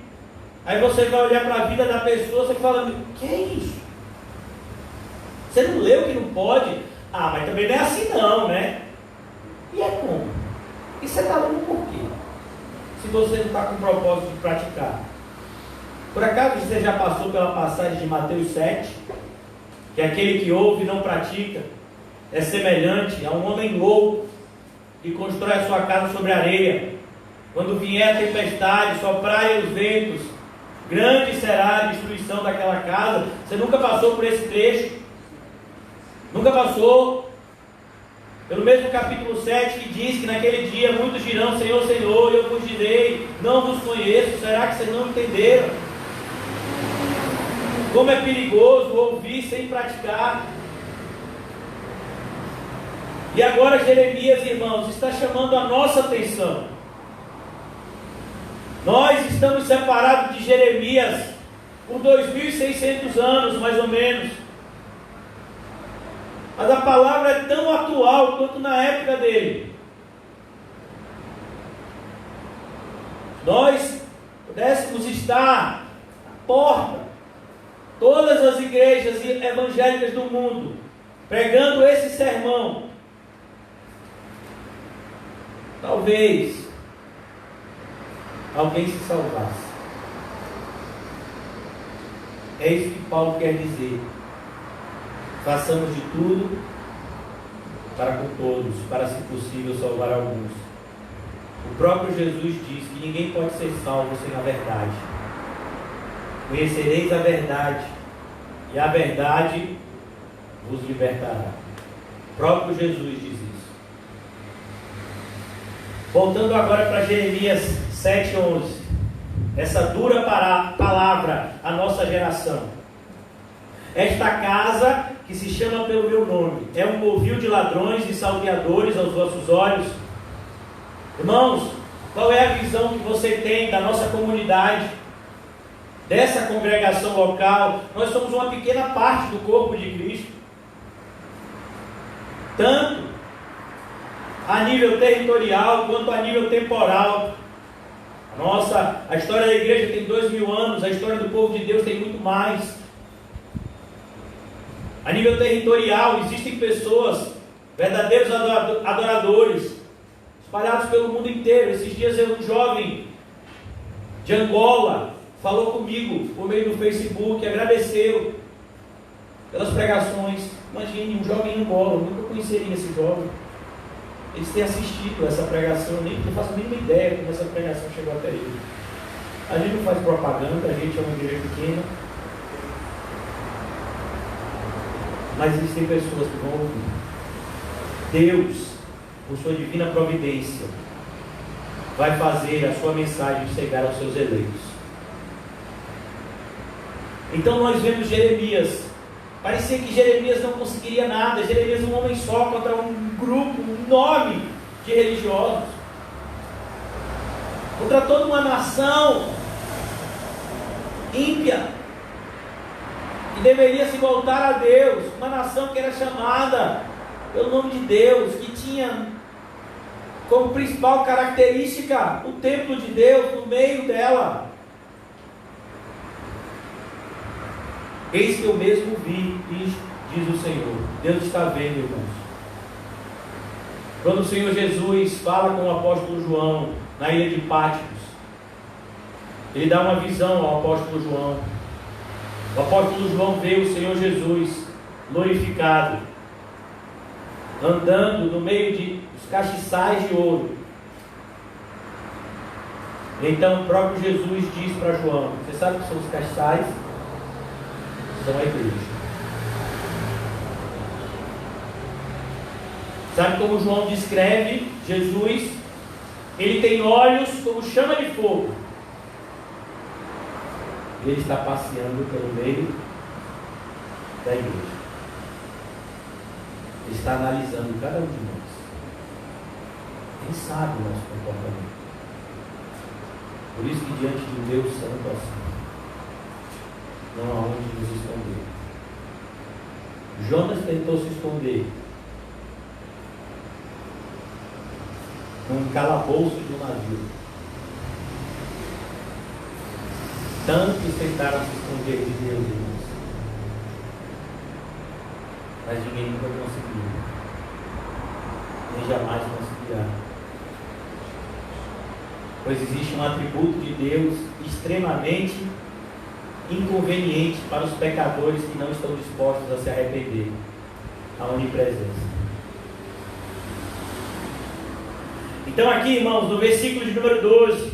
Aí você vai olhar para a vida da pessoa, você fala: que é isso? Você não leu que não pode? Ah, mas também não é assim não, né? E é como? E você está lendo por quê? Se você não está com o propósito de praticar. Por acaso você já passou pela passagem de Mateus 7? Que aquele que ouve e não pratica é semelhante a um homem louco que constrói a sua casa sobre areia. Quando vier a tempestade, soprarem os ventos, grande será a destruição daquela casa. Você nunca passou por esse trecho? Nunca passou? Pelo mesmo capítulo 7 que diz que naquele dia muitos dirão: Senhor, Senhor, eu vos direi, não vos conheço. Será que vocês não entenderam? Como é perigoso ouvir sem praticar. E agora Jeremias, irmãos, está chamando a nossa atenção. Nós estamos separados de Jeremias por 2.600 anos, mais ou menos. Mas a palavra é tão atual quanto na época dele. Nós pudéssemos estar à porta, todas as igrejas evangélicas do mundo, pregando esse sermão. Talvez alguém se salvasse. É isso que Paulo quer dizer. Façamos de tudo para com todos, para, se possível, salvar alguns. O próprio Jesus diz que ninguém pode ser salvo sem a verdade. Conhecereis a verdade, e a verdade vos libertará. O próprio Jesus diz isso. Voltando agora para Jeremias 7:11. Essa dura palavra à nossa geração. Esta casa, que se chama pelo meu nome, é um covil de ladrões e salteadores aos vossos olhos. Irmãos, qual é a visão que você tem da nossa comunidade, dessa congregação local? Nós somos uma pequena parte do corpo de Cristo, tanto a nível territorial quanto a nível temporal. A história da igreja tem 2000 anos, a história do povo de Deus tem muito mais. A nível territorial, existem pessoas, verdadeiros adoradores, espalhados pelo mundo inteiro. Esses dias um jovem de Angola falou comigo por meio do Facebook, agradeceu pelas pregações. Imagine, um jovem em Angola, eu nunca conheceria esse jovem. Eles têm assistido essa pregação, eu nem faço a mínima ideia como essa pregação chegou até ele. A gente não faz propaganda, a gente é uma igreja pequena, mas existem pessoas que vão ouvir. Deus, por sua divina providência, vai fazer a sua mensagem chegar aos seus eleitos. Então nós vemos Jeremias. Parecia que Jeremias não conseguiria nada. Jeremias é um homem só contra um grupo enorme de religiosos, contra toda uma nação ímpia, que deveria se voltar a Deus. Uma nação que era chamada pelo nome de Deus, que tinha como principal característica o templo de Deus no meio dela. Eis que eu mesmo vi, diz o Senhor. Deus está vendo, irmãos. Quando o Senhor Jesus fala com o apóstolo João na ilha de Patmos, ele dá uma visão ao apóstolo João. O apóstolo João vê o Senhor Jesus glorificado, andando no meio dos castiçais de ouro. Então o próprio Jesus diz para João: você sabe o que são os castiçais? São a igreja. Sabe como João descreve Jesus? Ele tem olhos como chama de fogo. Ele está passeando pelo meio da igreja. Ele está analisando cada um de nós. Ele sabe o nosso comportamento. Por isso que diante de um Deus santo assim, não há onde nos esconder. Jonas tentou se esconder num calabouço de um navio. Tantos tentaram se esconder de Deus, irmãos, mas ninguém nunca conseguiu, nem jamais conseguirá. Pois existe um atributo de Deus extremamente inconveniente para os pecadores que não estão dispostos a se arrepender: a onipresença. Então aqui, irmãos, no versículo de número 12: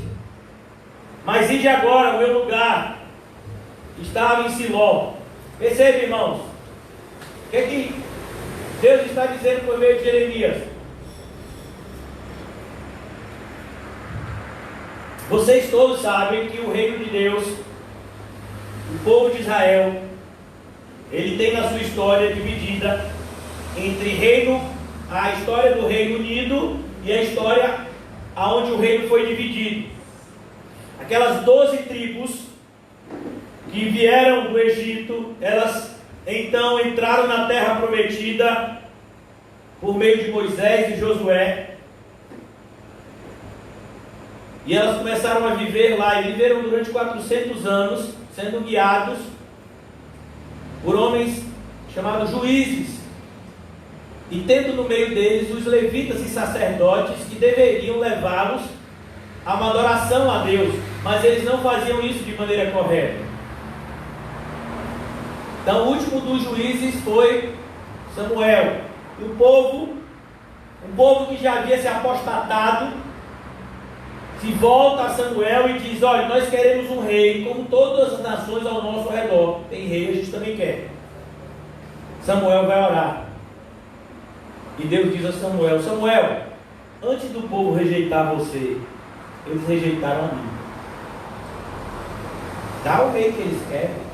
mas ide agora, o meu lugar estava em Siló. Percebe, irmãos, o que é que Deus está dizendo por meio de Jeremias? Vocês todos sabem que o reino de Deus, o povo de Israel, ele tem na sua história dividida entre a história do Reino Unido e a história aonde o reino foi dividido. Aquelas 12 tribos que vieram do Egito, elas então entraram na terra prometida por meio de Moisés e Josué. E elas começaram a viver lá, e viveram durante 400 anos, sendo guiados por homens chamados juízes, e tendo no meio deles os levitas e sacerdotes que deveriam levá-los a uma adoração a Deus, mas eles não faziam isso de maneira correta. Então o último dos juízes foi Samuel, e um povo que já havia se apostatado, se volta a Samuel e diz: olha, nós queremos um rei, como todas as nações ao nosso redor tem rei, a gente também quer. Samuel vai orar, e Deus diz a Samuel: Samuel, antes do povo rejeitar você, eles rejeitaram a mim. Dá o rei que eles querem.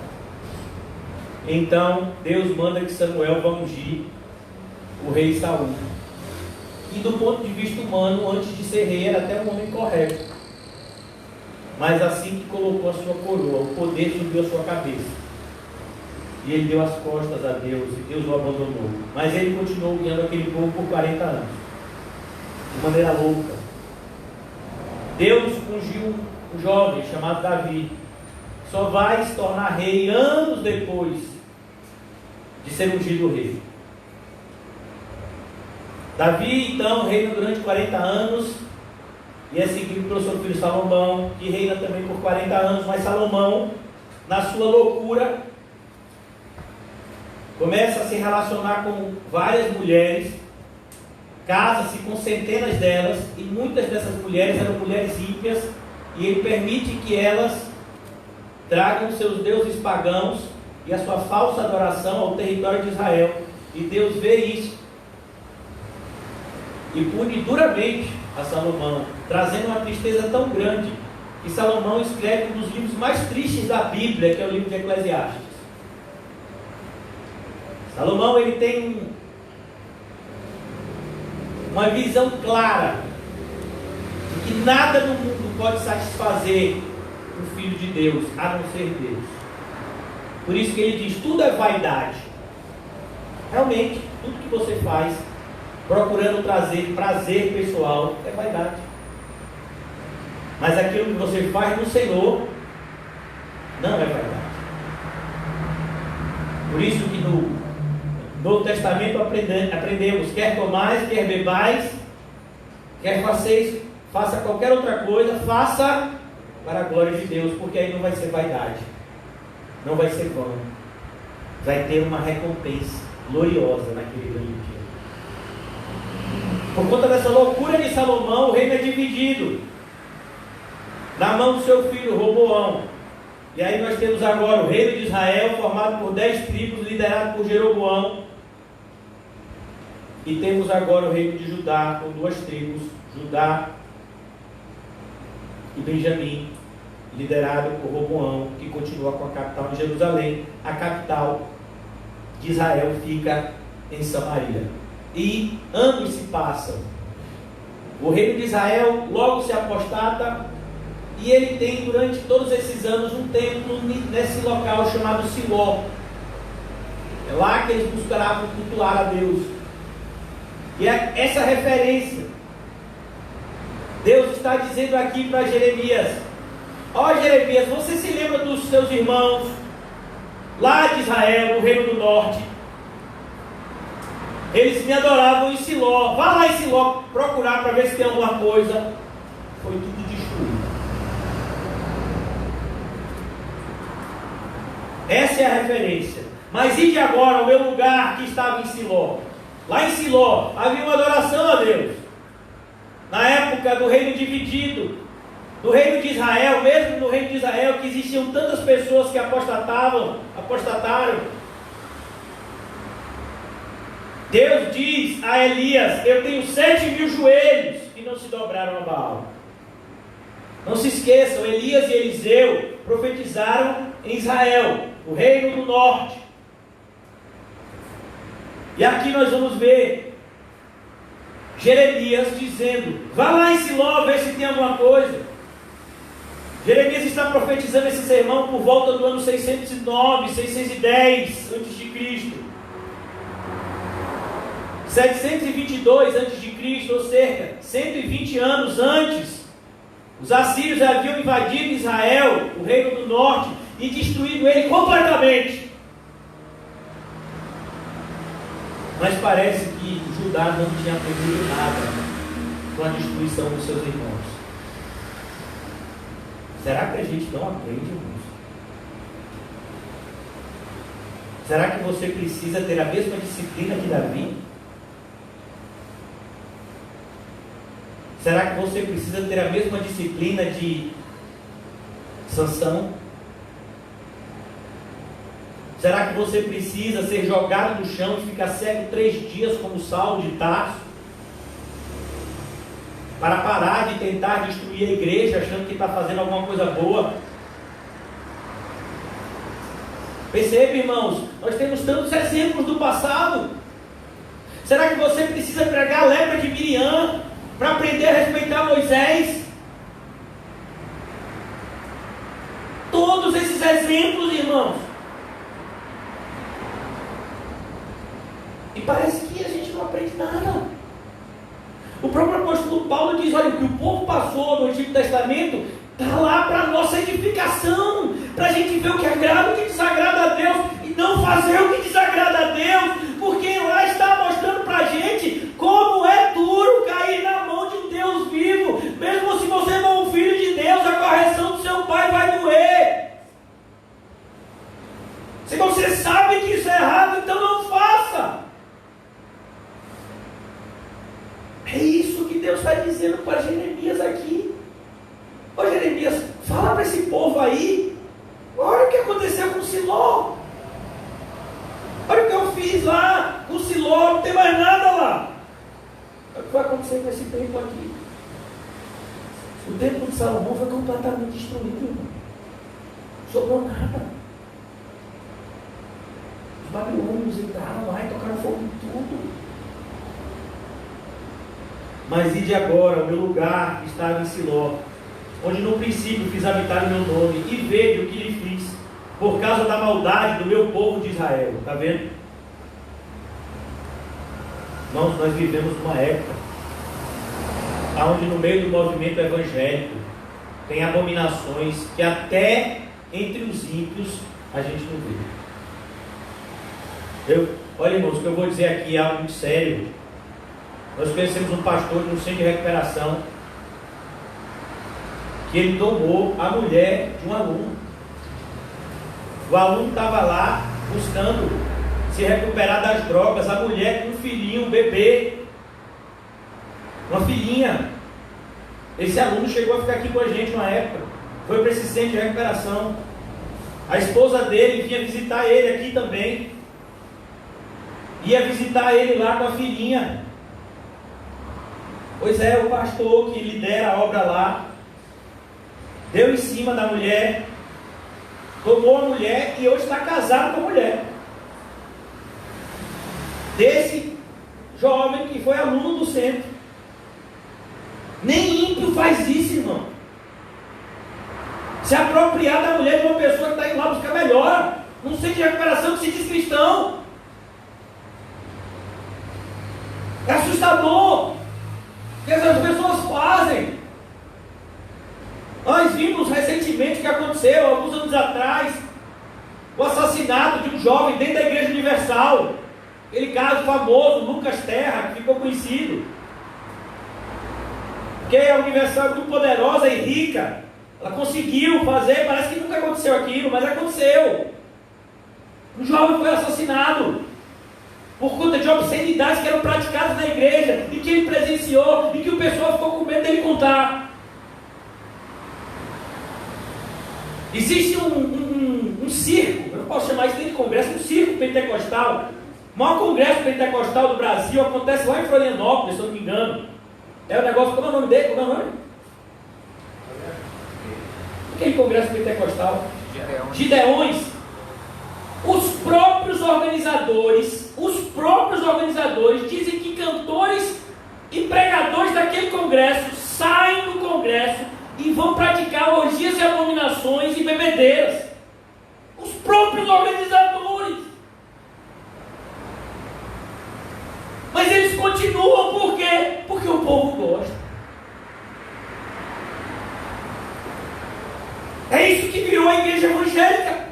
Então Deus manda que Samuel vá ungir o rei Saul. E do ponto de vista humano, antes de ser rei, era até um homem correto. Mas assim que colocou a sua coroa, o poder subiu a sua cabeça. E ele deu as costas a Deus, e Deus o abandonou. Mas ele continuou guiando aquele povo por 40 anos, de maneira louca. Deus ungiu um jovem chamado Davi, que só vai se tornar rei anos depois de ser ungido rei. Davi, então, reina durante 40 anos, e é seguido pelo seu filho Salomão, que reina também por 40 anos, mas Salomão, na sua loucura, começa a se relacionar com várias mulheres, casa-se com centenas delas, e muitas dessas mulheres eram mulheres ímpias, e ele permite que elas tragam seus deuses pagãos e a sua falsa adoração ao território de Israel, e Deus vê isso e pune duramente a Salomão, trazendo uma tristeza tão grande que Salomão escreve um dos livros mais tristes da Bíblia, que é o livro de Eclesiastes. Salomão, ele tem uma visão clara de que nada no mundo pode satisfazer o Filho de Deus, a não ser Deus. Por isso que ele diz, tudo é vaidade. Realmente, tudo que você faz procurando trazer prazer pessoal é vaidade. Mas aquilo que você faz no Senhor não é vaidade. Por isso que no Novo Testamento aprendemos, quer comais, quer bebais, quer faça qualquer outra coisa, faça para a glória de Deus, porque aí não vai ser vaidade, não vai ser vão, vai ter uma recompensa gloriosa naquele grande dia. Por conta dessa loucura de Salomão, o reino é dividido na mão do seu filho Roboão. E aí nós temos agora o reino de Israel, formado por 10 tribos, liderado por Jeroboão. E temos agora o reino de Judá, com 2 tribos, Judá e Benjamim, liderado por Roboão, que continua com a capital em Jerusalém. A capital de Israel fica em Samaria. E anos se passam. O reino de Israel logo se apostata, e ele tem durante todos esses anos um templo nesse local chamado Siló. É lá que eles buscavam cultuar a Deus. E é essa referência. Deus está dizendo aqui para Jeremias: ó Jeremias, você se lembra dos seus irmãos lá de Israel, no reino do norte? Eles me adoravam em Siló. Vá lá em Siló procurar para ver se tem alguma coisa. Foi tudo destruído. Essa é a referência. Mas e de agora o meu lugar que estava em Siló? Lá em Siló havia uma adoração a Deus. Na época do reino dividido, no reino de Israel, mesmo no reino de Israel, que existiam tantas pessoas que apostataram. Deus diz a Elias: eu tenho 7.000 joelhos que não se dobraram a Baal. Não se esqueçam, Elias e Eliseu profetizaram em Israel, o reino do norte. E aqui nós vamos ver Jeremias dizendo: vá lá em Siló ver se tem alguma coisa. Jeremias está profetizando esse sermão por volta do ano 609, 610 a.C. 722 a.C., ou cerca 120 anos antes, os assírios haviam invadido Israel, o reino do norte, e destruído ele completamente. Mas parece que Judá não tinha aprendido nada com a destruição dos seus irmãos. Será que a gente não aprende, irmãos? Será que você precisa ter a mesma disciplina que Davi? Será que você precisa ter a mesma disciplina de Sansão? Será que você precisa ser jogado no chão e ficar cego 3 dias como Saulo de Tarso? Para parar de tentar destruir a igreja achando que está fazendo alguma coisa boa? Percebe, irmãos? Nós temos tantos exemplos do passado. Será que você precisa pregar a lepra de Miriam para aprender a respeitar Moisés? Todos esses exemplos, irmãos. E parece que a gente não aprende nada. O próprio apóstolo Paulo diz: olha, o que o povo passou no Antigo Testamento está lá para a nossa edificação, para a gente ver o que agrada e o que desagrada a Deus, e não fazer o que desagrada a Deus, porque lá está mostrando para a gente como é Se você sabe que isso é errado, então não faça. É isso que Deus está dizendo para Jeremias aqui. Ô Jeremias, fala para esse povo aí. Olha o que aconteceu com Siló. Olha o que eu fiz lá com Siló, não tem mais nada lá. Olha o que vai acontecer com esse templo aqui. O templo de Salomão foi completamente destruído, irmão. Não sobrou nada. Os babilônios entraram lá e tocaram fogo em tudo. Mas ide agora, o meu lugar estava em Siló, onde no princípio fiz habitar o meu nome, e veja o que lhe fiz, por causa da maldade do meu povo de Israel. Está vendo? Nós vivemos numa época onde no meio do movimento evangélico tem abominações que até entre os ímpios a gente não vê. Olha, irmãos, o que eu vou dizer aqui é algo muito sério. Nós conhecemos um pastor de um centro de recuperação que ele tomou a mulher de um aluno. O aluno estava lá buscando se recuperar das drogas, a mulher com um filhinho, um bebê, uma filhinha. Esse aluno chegou a ficar aqui com a gente uma época, foi para esse centro de recuperação. A esposa dele vinha visitar ele aqui também, ia visitar ele lá com a filhinha. Pois é, o pastor que lidera a obra lá deu em cima da mulher, tomou a mulher e hoje está casado com a mulher desse jovem que foi aluno do centro. Nem ímpio faz isso, irmão. Se apropriar da mulher de uma pessoa que está indo lá buscar melhor, num centro de recuperação que se diz cristão. É assustador o que essas pessoas fazem. Nós vimos recentemente o que aconteceu, alguns anos atrás, o assassinato de um jovem dentro da Igreja Universal. Aquele caso famoso, Lucas Terra, que ficou conhecido. Porque a Universal é muito poderosa e rica. Ela conseguiu fazer, parece que nunca aconteceu aquilo, mas aconteceu. Um jovem foi assassinado por conta de obscenidades que eram praticadas na igreja e que ele presenciou e que o pessoal ficou com medo dele contar. Existe um circo, eu não posso chamar isso nem de congresso, um circo pentecostal. O maior congresso pentecostal do Brasil acontece lá em Florianópolis, se eu não me engano. É o negócio, como é o nome dele? Como é o nome? Aquele congresso pentecostal. Gideões. Os próprios organizadores dizem que cantores e pregadores daquele congresso saem do congresso e vão praticar orgias e abominações e bebedeiras. Os próprios organizadores. Mas eles continuam por quê? Porque o povo gosta. É isso que virou a igreja evangélica.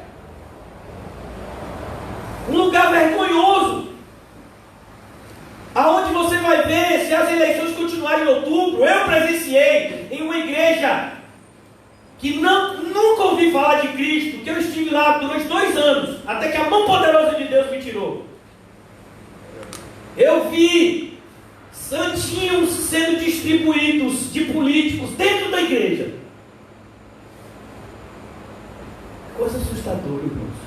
Um lugar vergonhoso, aonde você vai ver, se as eleições continuarem em outubro. Eu presenciei em uma igreja que nunca ouvi falar de Cristo, que eu estive lá durante 2 anos, até que a mão poderosa de Deus me tirou. Eu vi santinhos sendo distribuídos de políticos dentro da igreja. Coisa assustadora, irmãos.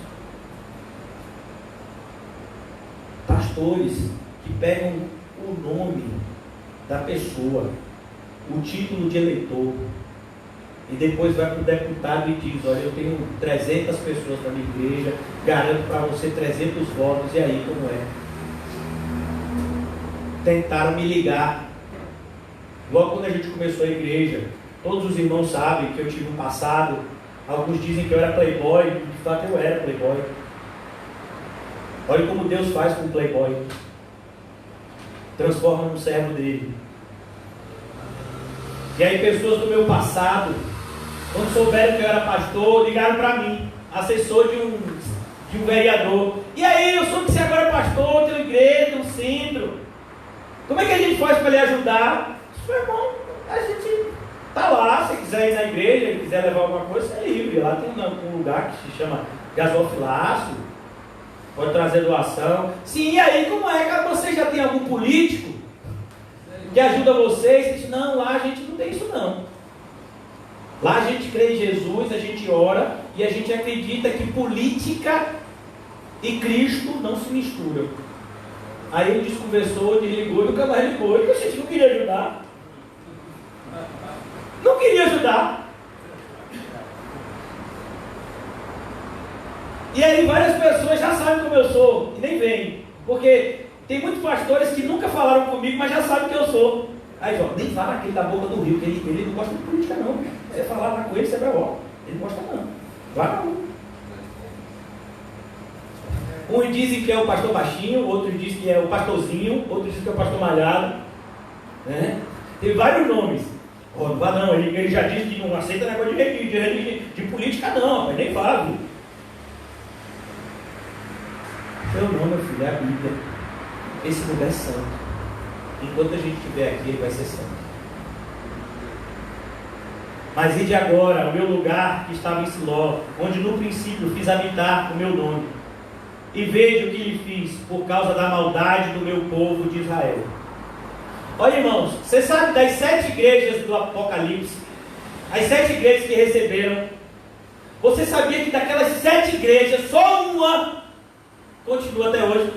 Pastores que pegam o nome da pessoa, o título de eleitor, e depois vai para o deputado e diz: olha, eu tenho 300 pessoas na minha igreja, garanto para você 300 votos, e aí como é? Tentaram me ligar. Logo quando a gente começou a igreja, todos os irmãos sabem que eu tive um passado. Alguns dizem que eu era playboy, de fato eu era playboy. Olha como Deus faz com o playboy. Transforma num servo dele. E aí pessoas do meu passado, quando souberam que eu era pastor, ligaram para mim, assessor de um vereador. E aí, eu soube que você agora é pastor, tem uma igreja, tem um centro. Como é que a gente faz para lhe ajudar? Meu irmão, a gente está lá, se quiser ir na igreja, quiser levar alguma coisa, você é livre. Lá tem um lugar que se chama gasofilaço. pode trazer doação. Sim, e aí como é que você já tem algum político que ajuda vocês? Não, lá a gente não tem isso não. Lá a gente crê em Jesus, a gente ora e a gente acredita que política e Cristo não se misturam. Aí ele desconversou, desligou e nunca mais ligou. E a gente não queria ajudar. Não queria ajudar. E aí várias pessoas já sabem como eu sou e nem vêm. Porque tem muitos pastores que nunca falaram comigo, mas já sabem quem eu sou. Aí, ó, nem fala aquele da boca do rio, que ele não gosta de política não. Você falar lá com ele, você vai, ó, ele não gosta não. Vai não. Uns dizem que é o pastor baixinho, outros dizem que é o pastorzinho, outros dizem que é o pastor malhado. Né? Tem vários nomes. Oh, não vá não, ele já disse que não aceita negócio de política não, mas nem fala. Viu? Seu nome, meu filho, é a Bíblia. Esse lugar é santo. Enquanto a gente estiver aqui, ele vai ser santo. Mas ide agora ao meu lugar que estava em Siló, onde no princípio fiz habitar o meu nome. E veja o que lhe fiz, por causa da maldade do meu povo de Israel. Olha, irmãos, você sabe das 7 igrejas do Apocalipse, as 7 igrejas que receberam, você sabia que daquelas 7 igrejas, só uma continua até hoje?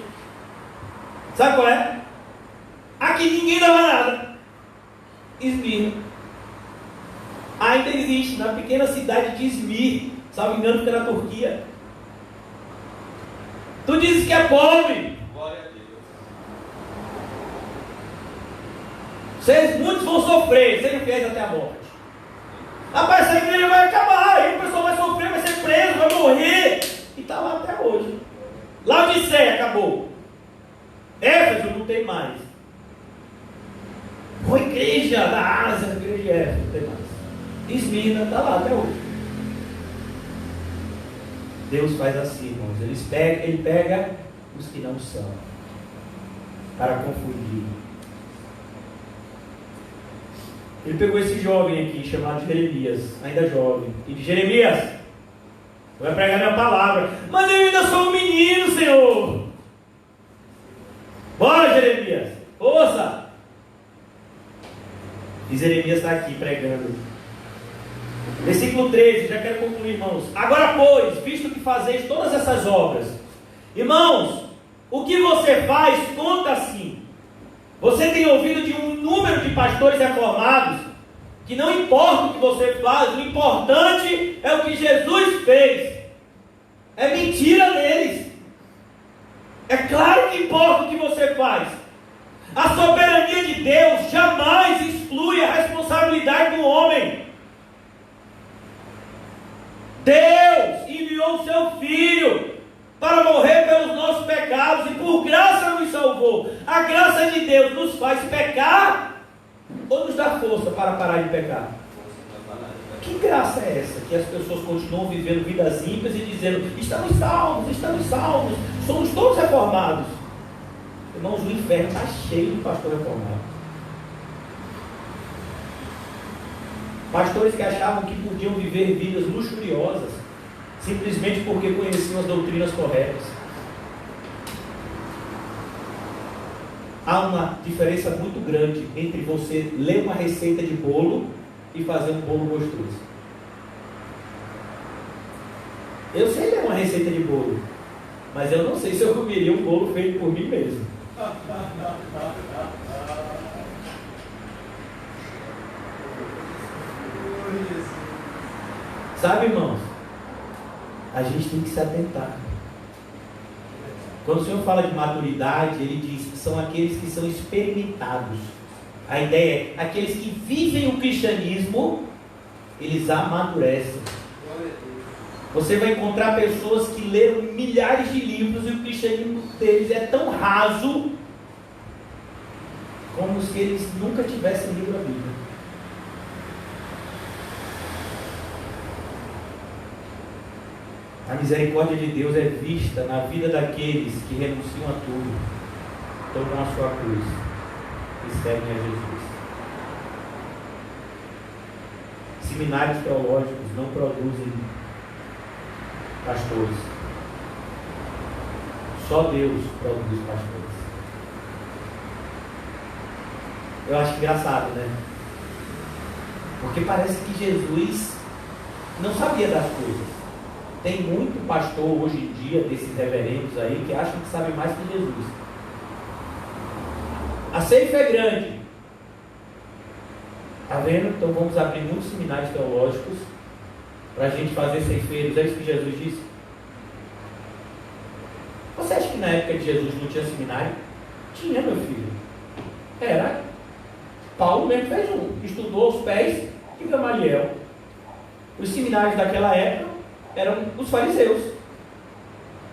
Sabe qual é? Aqui ninguém dava nada. Esmirna. Ainda existe, na pequena cidade de Izmir, salvo engano, que é na Turquia. Tu dizes que é pobre. Glória a Deus. Muitos vão sofrer, sejam fiéis até a morte. Rapaz, essa igreja vai acabar, aí o pessoal vai sofrer, vai ser preso, vai morrer. E está lá até hoje. Laodiceia acabou. Éfeso não tem mais. A igreja da Ásia, a igreja de Éfeso não tem mais. Esmirna está lá até hoje. Deus faz assim, irmãos. Ele pega os que não são, para confundir. Ele pegou esse jovem aqui, chamado Jeremias, ainda jovem, e disse: Jeremias, você vai pregar minha palavra. Mas eu ainda sou um menino, Senhor. Bora, Jeremias, ouça. E Jeremias está aqui pregando. Versículo 13, já quero concluir, irmãos. Agora, pois, visto que fazeis todas essas obras, irmãos, o que você faz conta assim. Você tem ouvido de um número de pastores reformados que não importa o que você faz, o importante é o que Jesus fez. É mentira deles. É claro que importa o que você faz. A soberania de Deus jamais exclui a responsabilidade do homem. Deus enviou o seu Filho para morrer pelos nossos pecados e por graça nos salvou. A graça de Deus nos faz pecar ou nos dá força para parar de pecar? Que graça é essa? Que as pessoas continuam vivendo vidas ímpias e dizendo: estamos salvos, somos todos reformados. Irmãos, o inferno está cheio de pastor reformado. Pastores que achavam que podiam viver vidas luxuriosas simplesmente porque conheciam as doutrinas corretas. Há uma diferença muito grande entre você ler uma receita de bolo e fazer um bolo gostoso. Eu sei ler uma receita de bolo, mas eu não sei se eu comeria um bolo feito por mim mesmo. Sabe, irmãos, a gente tem que se atentar. Quando o Senhor fala de maturidade, Ele diz que são aqueles que são experimentados. A ideia é, aqueles que vivem o cristianismo, eles amadurecem. Você vai encontrar pessoas que leram milhares de livros e o cristianismo deles é tão raso como se eles nunca tivessem lido a Bíblia. A misericórdia de Deus é vista na vida daqueles que renunciam a tudo, tomam a sua cruz e seguem a Jesus. Seminários teológicos não produzem pastores. Só Deus produz pastores. Eu acho engraçado, né? Porque parece que Jesus não sabia das coisas. Tem muito pastor hoje em dia, desses reverendos aí, que acham que sabe mais que Jesus. A ceifa é grande. Está vendo? Então vamos abrir muitos seminários teológicos para a gente fazer ceifeiros. É isso que Jesus disse. Você acha que na época de Jesus não tinha seminário? Tinha, meu filho. Era. Paulo mesmo fez um. Estudou os pés de Gamaliel. Os seminários daquela época eram os fariseus.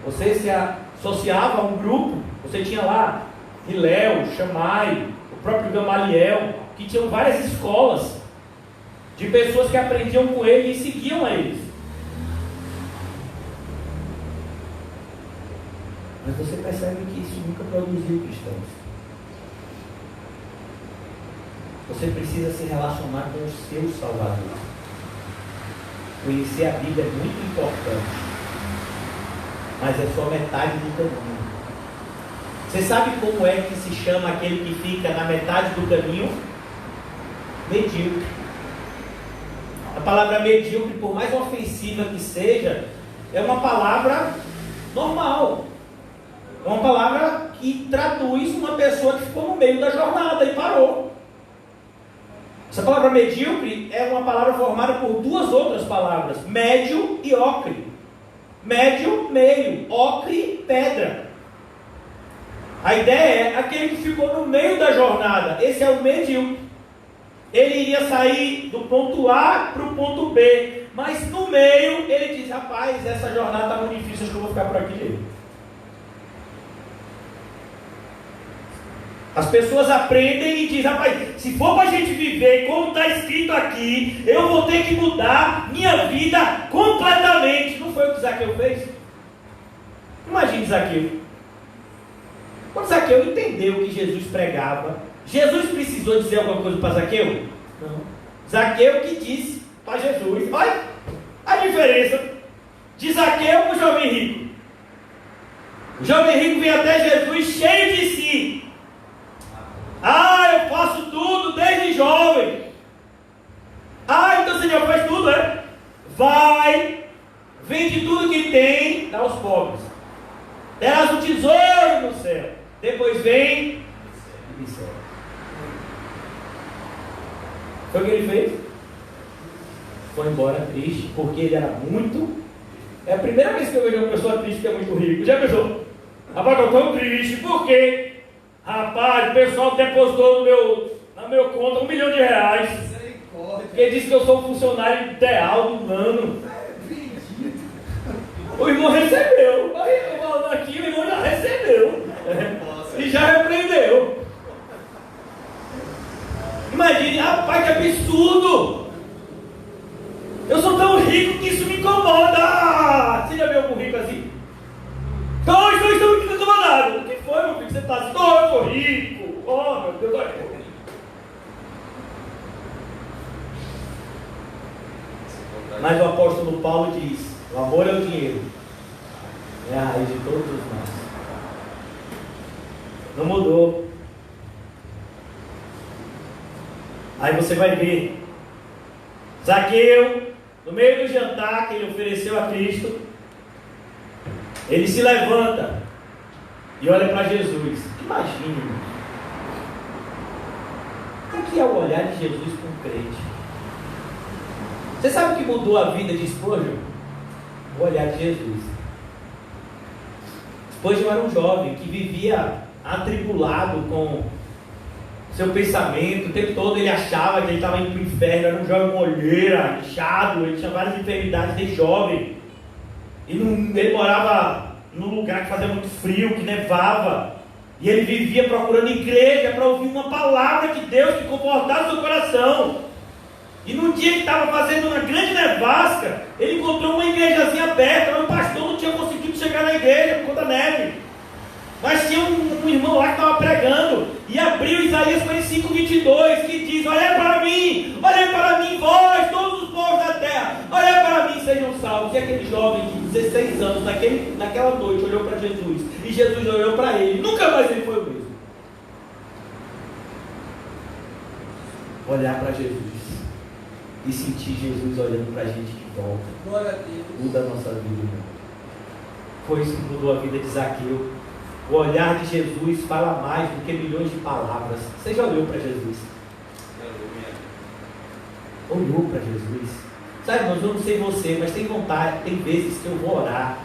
Você se associava a um grupo. Você tinha lá Hilel, Shammai, o próprio Gamaliel, que tinham várias escolas de pessoas que aprendiam com ele e seguiam a eles. Mas você percebe que isso nunca produziu cristãos. Você precisa se relacionar com o seu Salvador. Conhecer a Bíblia é muito importante, mas é só metade do caminho. Você sabe como é que se chama aquele que fica na metade do caminho? Medíocre. A palavra medíocre, por mais ofensiva que seja, é uma palavra normal. É uma palavra que traduz uma pessoa que ficou no meio da jornada e parou. Essa palavra medíocre é uma palavra formada por duas outras palavras: médio e ocre. Médio, meio; ocre, pedra. A ideia é aquele que ficou no meio da jornada. Esse é o medíocre. Ele iria sair do ponto A para o ponto B, mas no meio ele diz: rapaz, essa jornada está muito difícil, acho que eu vou ficar por aqui mesmo. As pessoas aprendem e dizem: rapaz, se for para a gente viver como está escrito aqui, eu vou ter que mudar minha vida completamente. Não foi o que Zaqueu fez? Imagine Zaqueu. Quando Zaqueu entendeu o que Jesus pregava, Jesus precisou dizer alguma coisa para Zaqueu? Não. Zaqueu que disse para Jesus. Olha a diferença de Zaqueu para o jovem rico. O jovem rico vem até Jesus cheio de si. Eu faço tudo desde jovem. Então você já faz tudo, é? Vai, vende tudo que tem, dá aos pobres. Terás um tesouro no céu. Depois vem e me serve. Foi o que ele fez? Foi embora triste, porque ele era muito... É a primeira vez que eu vejo uma pessoa triste que é muito rico. Já pensou? Rapaz, eu estou triste, por quê? Rapaz, o pessoal depositou na meu conta R$1 milhão. Porque disse que eu sou o funcionário ideal do ano. O irmão recebeu. Aí eu falando aqui, o irmão já recebeu. E já repreendeu. Imagine, rapaz, que absurdo. Eu sou tão rico que isso me incomoda. Você já viu algum rico assim? Estou muito incomodado. O que foi, meu filho? Você está assim? Eu sou rico. Oh, meu Deus, olha. Mas o apóstolo Paulo diz: o amor é o dinheiro, é a raiz de todos os males. Não mudou. Aí você vai ver Zaqueu, no meio do jantar que ele ofereceu a Cristo, ele se levanta e olha para Jesus. Imagine, irmão, o que é o olhar de Jesus para um crente? Você sabe o que mudou a vida de Spurgeon? O olhar de Jesus. Spurgeon era um jovem que vivia atribulado com seu pensamento. O tempo todo ele achava que ele estava indo para o inferno. Era um jovem com olheira, inchado. Ele tinha várias enfermidades de jovem. Ele morava num lugar que fazia muito frio, que nevava. E ele vivia procurando igreja para ouvir uma palavra de Deus que confortasse o seu coração. E num dia que estava fazendo uma grande nevasca, ele encontrou uma igrejazinha aberta, mas o pastor não tinha conseguido chegar na igreja por conta da neve. Mas tinha um irmão lá que estava pregando, e abriu Isaías 45:22, que diz: olhai para mim, vós, todos os povos da terra, olhai para mim, sejam salvos. E aquele jovem diz: 16 anos, naquela noite, olhou para Jesus, e Jesus olhou para ele, nunca mais ele foi o mesmo. Olhar para Jesus e sentir Jesus olhando para a gente de volta. Glória a Deus. Muda a nossa vida, irmão. Foi isso que mudou a vida de Zaqueu. O olhar de Jesus fala mais do que milhões de palavras. Você já olhou para Jesus? Olhou para Jesus. Sabe, irmãos, eu não sei você, mas tem vontade, tem vezes que eu vou orar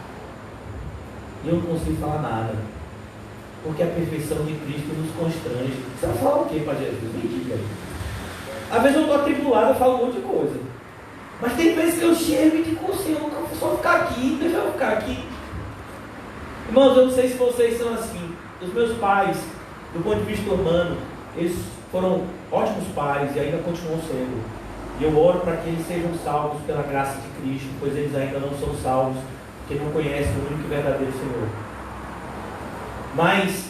e eu não consigo falar nada. Porque a perfeição de Cristo nos constrange. Você vai falar o que para Jesus? Me diga aí. Às vezes eu estou atribulado, eu falo um monte de coisa. Mas tem vezes que eu chego e digo, Senhor, eu não só ficar aqui, deixa eu ficar aqui. Irmãos, eu não sei se vocês são assim. Os meus pais, do ponto de vista humano, eles foram ótimos pais e ainda continuam sendo. E eu oro para que eles sejam salvos pela graça de Cristo, pois eles ainda não são salvos, porque não conhecem o único e verdadeiro Senhor. Mas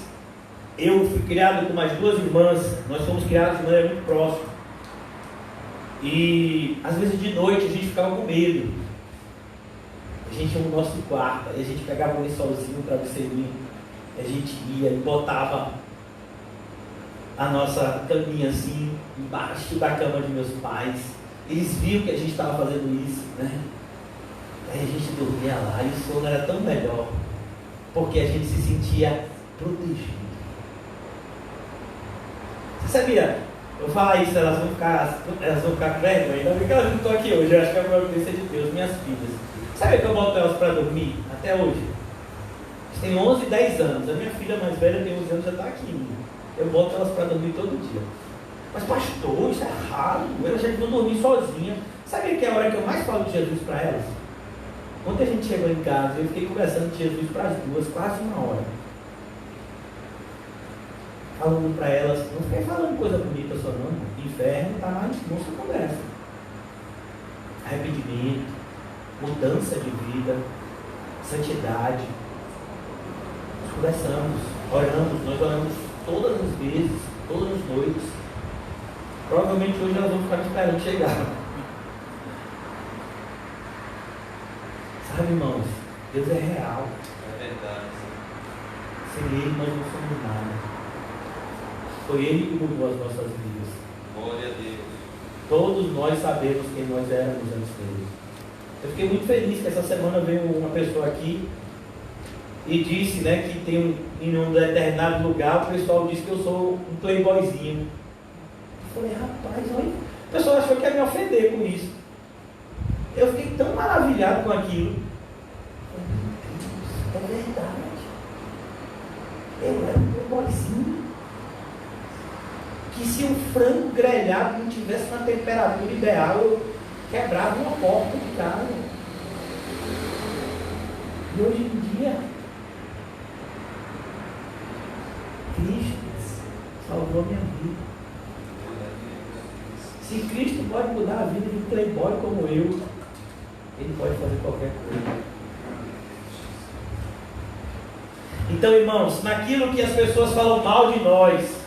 eu fui criado com mais duas irmãs, nós fomos criados de maneira muito próxima. E às vezes de noite a gente ficava com medo. A gente ia no nosso quarto, a gente pegava um lençolzinho, um travesseirinho, a gente ia e botava a nossa caminha assim, embaixo da cama de meus pais. Eles viam que a gente estava fazendo isso, né? Aí a gente dormia lá e o sono era tão melhor, porque a gente se sentia protegido. Você sabia? Eu falar isso, elas vão ficar com vergonha, ainda bem que elas não estão aqui hoje, eu acho que é a providência de Deus, minhas filhas. Sabe que eu boto elas para dormir até hoje? Elas têm 11 e 10 anos, a minha filha mais velha tem 11 anos, já está aqui. Eu boto elas para dormir todo dia. Mas pastor, isso é raro, elas já vão dormir sozinhas. Sabe que é a hora que eu mais falo de Jesus para elas? Ontem a gente chegou em casa, eu fiquei conversando de Jesus para as duas, quase uma hora. Falando para elas, não fiquei falando coisa bonita só não, inferno está na nossa conversa. Arrependimento, mudança de vida, santidade. Nós conversamos, nós oramos todas as vezes, todas as noites. Provavelmente hoje elas vão ficar me esperando chegar. Sabe, irmãos, Deus é real. É verdade. Sem Ele nós não somos nada. Foi Ele que mudou as nossas vidas. Glória a Deus. Todos nós sabemos quem nós éramos antes dele. Eu fiquei muito feliz que essa semana veio uma pessoa aqui e disse, né, que tem em um determinado lugar, o pessoal disse que eu sou um playboyzinho. Eu falei, rapaz, olha, o pessoal achou que ia me ofender com isso. Eu fiquei tão maravilhado com aquilo. É verdade. Eu era um playboyzinho. Que se um frango grelhado não tivesse na temperatura ideal, eu quebrava uma porta de casa. E hoje em dia, Cristo salvou a minha vida. Se Cristo pode mudar a vida de um playboy como eu, Ele pode fazer qualquer coisa. Então, irmãos, naquilo que as pessoas falam mal de nós,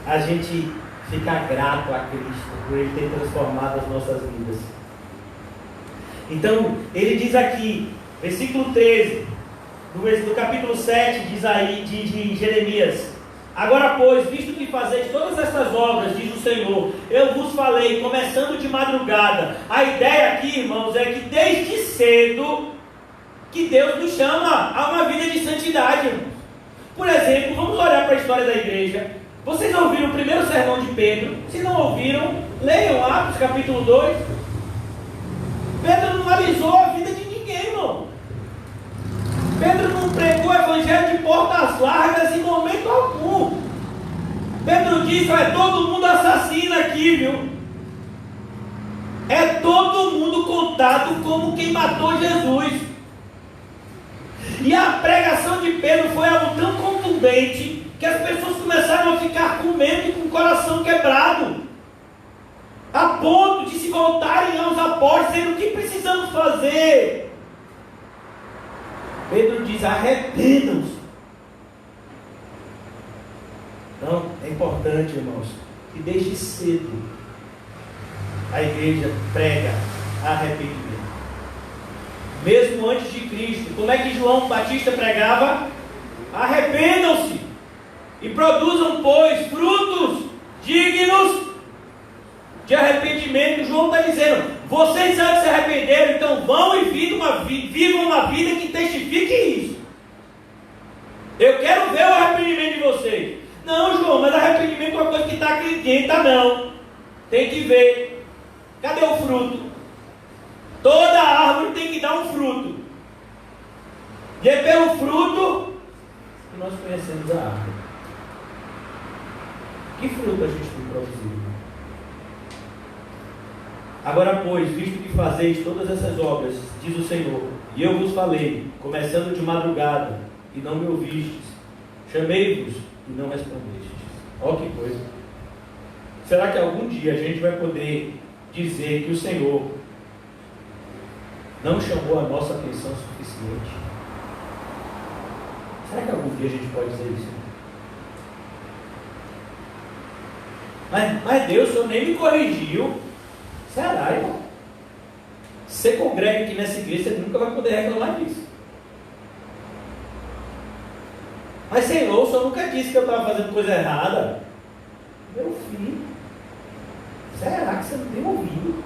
a gente fica grato a Cristo por Ele ter transformado as nossas vidas. Então, ele diz aqui, versículo 13, do capítulo 7 diz aí, de Jeremias: agora, pois, visto que fazeis todas estas obras, diz o Senhor, eu vos falei, começando de madrugada. A ideia aqui, irmãos, é que desde cedo, que Deus nos chama a uma vida de santidade, irmãos. Por exemplo, vamos olhar para a história da igreja. Vocês ouviram o primeiro sermão de Pedro? Se não ouviram, leiam Atos capítulo 2. Pedro não alisou a vida de ninguém, irmão. Pedro não pregou o evangelho de portas largas em momento algum. Pedro disse, é todo mundo assassino aqui, viu? É todo mundo contado como quem matou Jesus. E a pregação de Pedro foi algo tão contundente que as pessoas começaram a ficar com medo e com o coração quebrado, a ponto de se voltarem aos apóstolos, dizendo: o que precisamos fazer? Pedro diz: arrependam-se. Então, é importante, irmãos, que desde cedo a igreja prega arrependimento. mesmo antes de Cristo. Como é que João Batista pregava? Arrependam-se e produzam, pois, frutos dignos de arrependimento. João está dizendo: vocês antes se arrependeram, então vão e vivam uma vida que testifique isso. Eu quero ver o arrependimento de vocês. Não, João, mas arrependimento é uma coisa que está aqui dentro. Não, tem que ver. Cadê o fruto? Toda árvore tem que dar um fruto. E é pelo fruto que nós conhecemos a árvore. Que fruto a gente tem produzido? Agora, pois, visto que fazeis todas essas obras, diz o Senhor, e eu vos falei, começando de madrugada, e não me ouvistes, chamei-vos e não respondestes. Olha que coisa. Será que algum dia a gente vai poder dizer que o Senhor não chamou a nossa atenção suficiente? Será que algum dia a gente pode dizer isso? Mas Deus, o Senhor nem me corrigiu. Será, irmão? Se você congrega aqui nessa igreja, você nunca vai poder reclamar disso. Mas Senhor, o Senhor nunca disse que eu estava fazendo coisa errada. Meu filho, será que você não tem ouvido?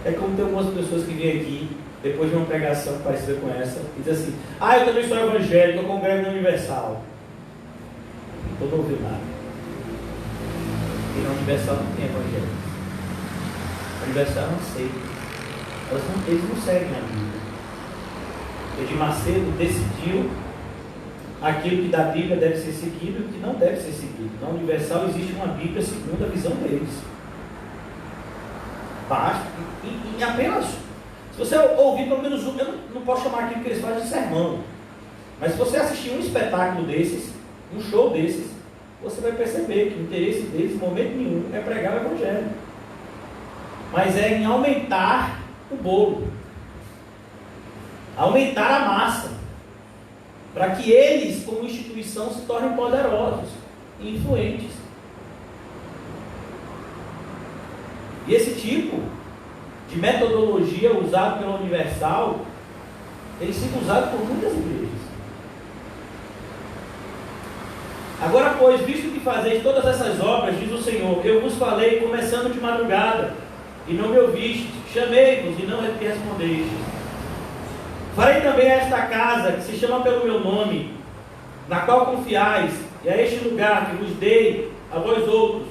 É como tem algumas pessoas que vêm aqui, depois de uma pregação parecida com essa, e dizem assim: eu também sou evangélico, eu congrego na Universal. Não estou ouvindo nada. E na Universal não tem evangelho. A Universal não sei. Eles não seguem a Bíblia. Edir Macedo decidiu aquilo que da Bíblia deve ser seguido e o que não deve ser seguido. Na Universal existe uma Bíblia segundo a visão deles. Basta. E apenas, se você ouvir pelo menos um, eu não posso chamar aquilo que eles fazem de sermão, mas se você assistir um espetáculo desses, um show desses, você vai perceber que o interesse deles, em momento nenhum, é pregar o Evangelho, mas é em aumentar o bolo, aumentar a massa, para que eles, como instituição, se tornem poderosos e influentes. E esse tipo de metodologia usado pela Universal, ele tem sido usado por muitas igrejas. Agora, pois, visto que fazeis todas essas obras, diz o Senhor, eu vos falei começando de madrugada, e não me ouvistes, chamei-vos e não me respondestes. Farei também a esta casa, que se chama pelo meu nome, na qual confiais, e a este lugar que vos dei a vós outros,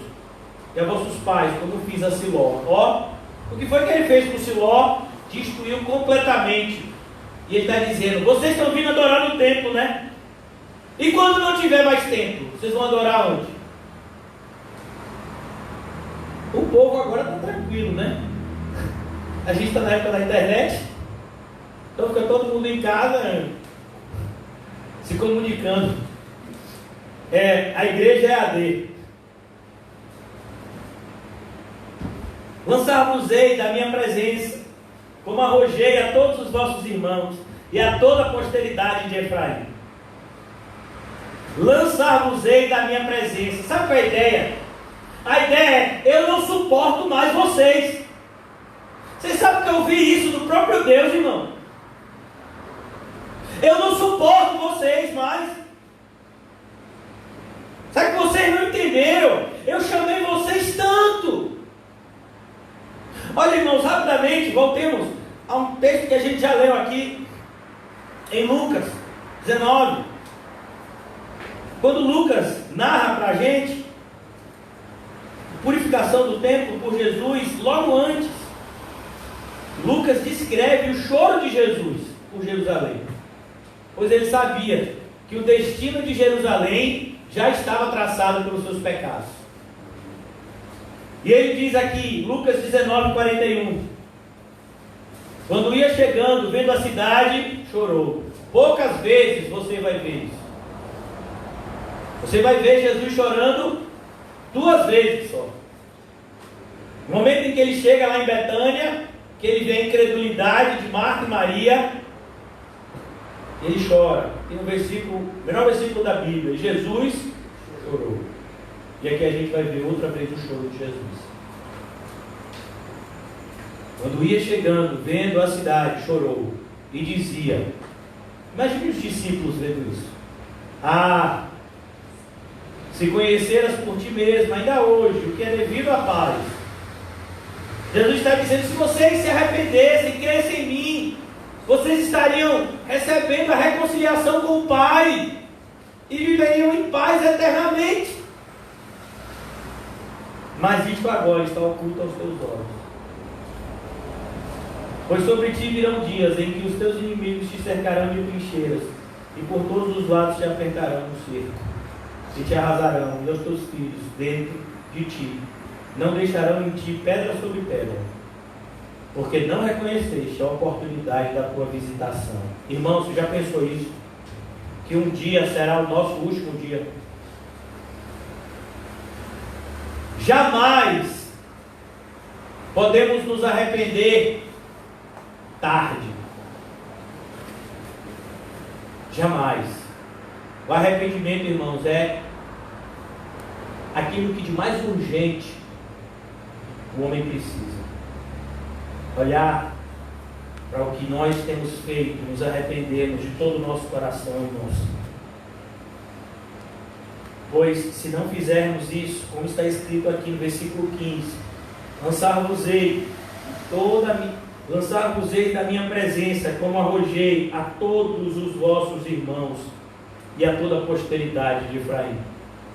e a vossos pais, como fiz a Siló. O que foi que ele fez com Siló? Destruiu completamente. E ele está dizendo: vocês estão vindo adorar no templo, né? E quando não tiver mais templo, vocês vão adorar onde? O povo agora está tranquilo, né? A gente está na época da internet, então fica todo mundo em casa se comunicando. A igreja é AD. Lançar-vos-ei da minha presença, como arrojei a todos os vossos irmãos e a toda a posteridade de Efraim. Lançar-vos-ei da minha presença. Sabe qual é a ideia? A ideia é: eu não suporto mais vocês. Vocês sabem que eu vi isso do próprio Deus, irmão. Eu não suporto vocês mais. Sabe que vocês não entenderam? Eu chamei vocês tanto. Olha, irmãos, rapidamente, voltemos a um texto que a gente já leu aqui, em Lucas 19. Quando Lucas narra para a gente a purificação do templo por Jesus, logo antes, Lucas descreve o choro de Jesus por Jerusalém, pois ele sabia que o destino de Jerusalém já estava traçado pelos seus pecados. E ele diz aqui, Lucas 19:41, quando ia chegando, vendo a cidade, chorou. Poucas vezes você vai ver isso. Você vai ver Jesus chorando 2 vezes só. No momento em que ele chega lá em Betânia, que ele vê a incredulidade de Marta e Maria, ele chora. Tem um versículo, o menor versículo da Bíblia: Jesus chorou. E aqui a gente vai ver outra vez o choro de Jesus. Quando ia chegando, vendo a cidade, chorou e dizia, imagine os discípulos vendo isso. Ah, se conheceras por ti mesmo, ainda hoje, o que é devido à paz. Jesus está dizendo, se vocês se arrependessem, crescem em mim, vocês estariam recebendo a reconciliação com o Pai e viveriam em paz eternamente. Mas isto agora está oculto aos teus olhos. Pois sobre ti virão dias em que os teus inimigos te cercarão de trincheiras, e por todos os lados te apertarão no cerco, e te arrasarão, e os teus filhos dentro de ti não deixarão em ti pedra sobre pedra, porque não reconheceste a oportunidade da tua visitação. Irmão, você já pensou isso? Que um dia será o nosso último dia? Jamais podemos nos arrepender tarde. Jamais. O arrependimento, irmãos, é aquilo que de mais urgente o homem precisa. Olhar para o que nós temos feito, nos arrependermos de todo o nosso coração, irmãos. Pois se não fizermos isso, como está escrito aqui no versículo 15, lançar-vos-ei da minha presença, como arrojei a todos os vossos irmãos e a toda a posteridade de Efraim.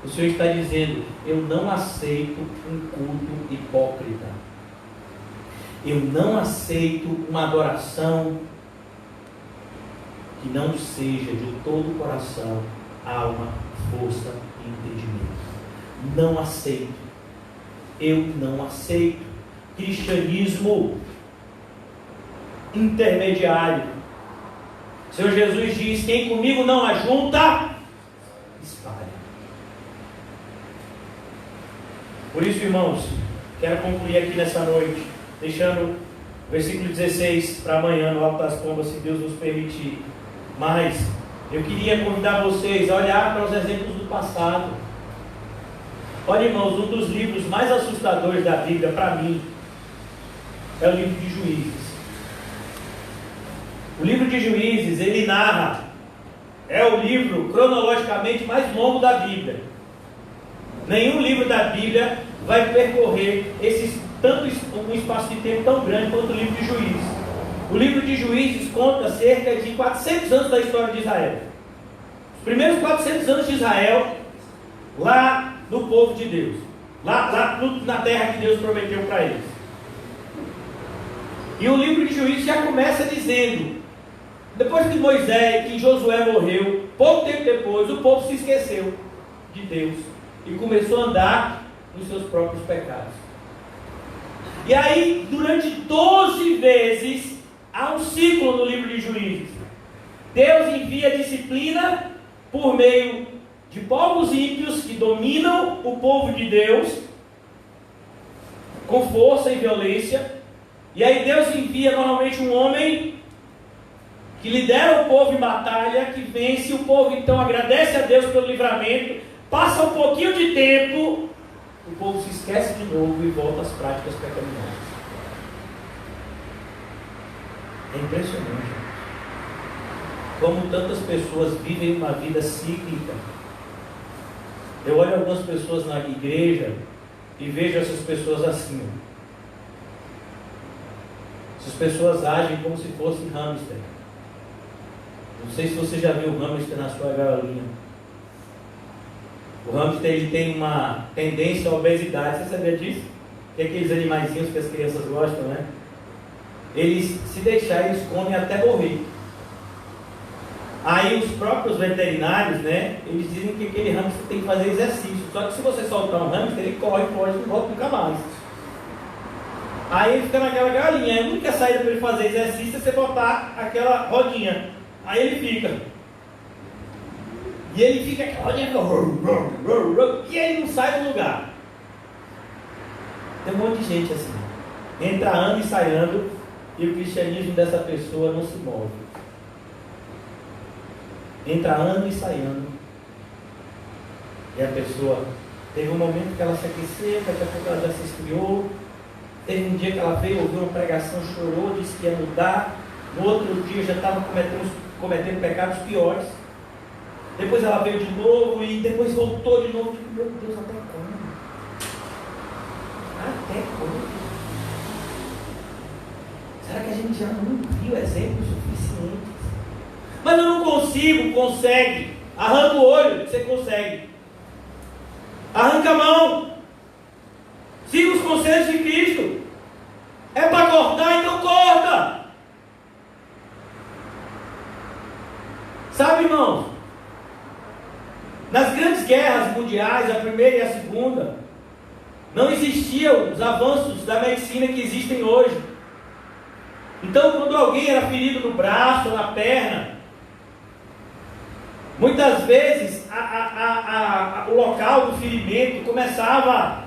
O Senhor está dizendo, eu não aceito um culto hipócrita. Eu não aceito uma adoração que não seja de todo o coração, alma, força e entendimento. Não aceito. Eu não aceito. Cristianismo intermediário. O Senhor Jesus diz, quem comigo não ajunta, espalha. Por isso, irmãos, quero concluir aqui nessa noite, deixando o versículo 16 para amanhã, no Alto das Pombas, se Deus nos permitir. Mas eu queria convidar vocês a olhar para os exemplos do passado. Olha, irmãos, um dos livros mais assustadores da Bíblia, para mim, é o livro de Juízes. O livro de Juízes, ele narra, é o livro cronologicamente mais longo da Bíblia. Nenhum livro da Bíblia vai percorrer um espaço de tempo tão grande quanto o livro de Juízes. O livro de Juízes conta cerca de 400 anos da história de Israel. Os primeiros 400 anos de Israel, lá no povo de Deus, lá na terra que Deus prometeu para eles. E o livro de Juízes já começa dizendo, depois que Moisés, que Josué morreu, pouco tempo depois, o povo se esqueceu de Deus e começou a andar nos seus próprios pecados. E aí, durante 12 vezes, há um ciclo no livro de Juízes. Deus envia disciplina por meio de povos ímpios que dominam o povo de Deus com força e violência. E aí Deus envia normalmente um homem que lidera o povo em batalha, que vence, o povo então agradece a Deus pelo livramento, passa um pouquinho de tempo, o povo se esquece de novo e volta às práticas pecaminosas. É impressionante como tantas pessoas vivem uma vida cíclica. Eu olho algumas pessoas na igreja e vejo essas pessoas assim. Essas pessoas agem como se fossem hamster. Não sei se você já viu o hamster na sua gaiolinha. O hamster, ele tem uma tendência à obesidade. Você sabia disso? Que é aqueles animaizinhos que as crianças gostam, né? Eles, se deixarem, eles comem até morrer. Aí os próprios veterinários, né, eles dizem que aquele hamster tem que fazer exercício. Só que se você soltar um hamster, ele corre, pode, não volta nunca mais. Aí ele fica naquela galinha. A única saída para ele fazer exercício é você botar aquela rodinha. Aí ele fica. E ele fica aquela rodinha. E ele não sai do lugar. Tem um monte de gente assim. Entra ano e sai ano. E o cristianismo dessa pessoa não se move. Entra ano e sai ano. E a pessoa teve um momento que ela se aqueceu, daqui a pouco ela já se esfriou. Teve um dia que ela veio, ouviu uma pregação, chorou, disse que ia mudar. No outro dia já estava cometendo pecados piores. Depois ela veio de novo e depois voltou de novo. Meu Deus, até quando? Até quando? Será que a gente já não viu exemplos suficientes? Mas eu não consigo, consegue. Arranca o olho, você consegue. Arranca a mão. Siga os conselhos de Cristo. É para cortar, então corta. Sabe, irmãos? Nas grandes guerras mundiais, a primeira e a segunda, não existiam os avanços da medicina que existem hoje. Então, quando alguém era ferido no braço ou na perna, muitas vezes o local do ferimento começava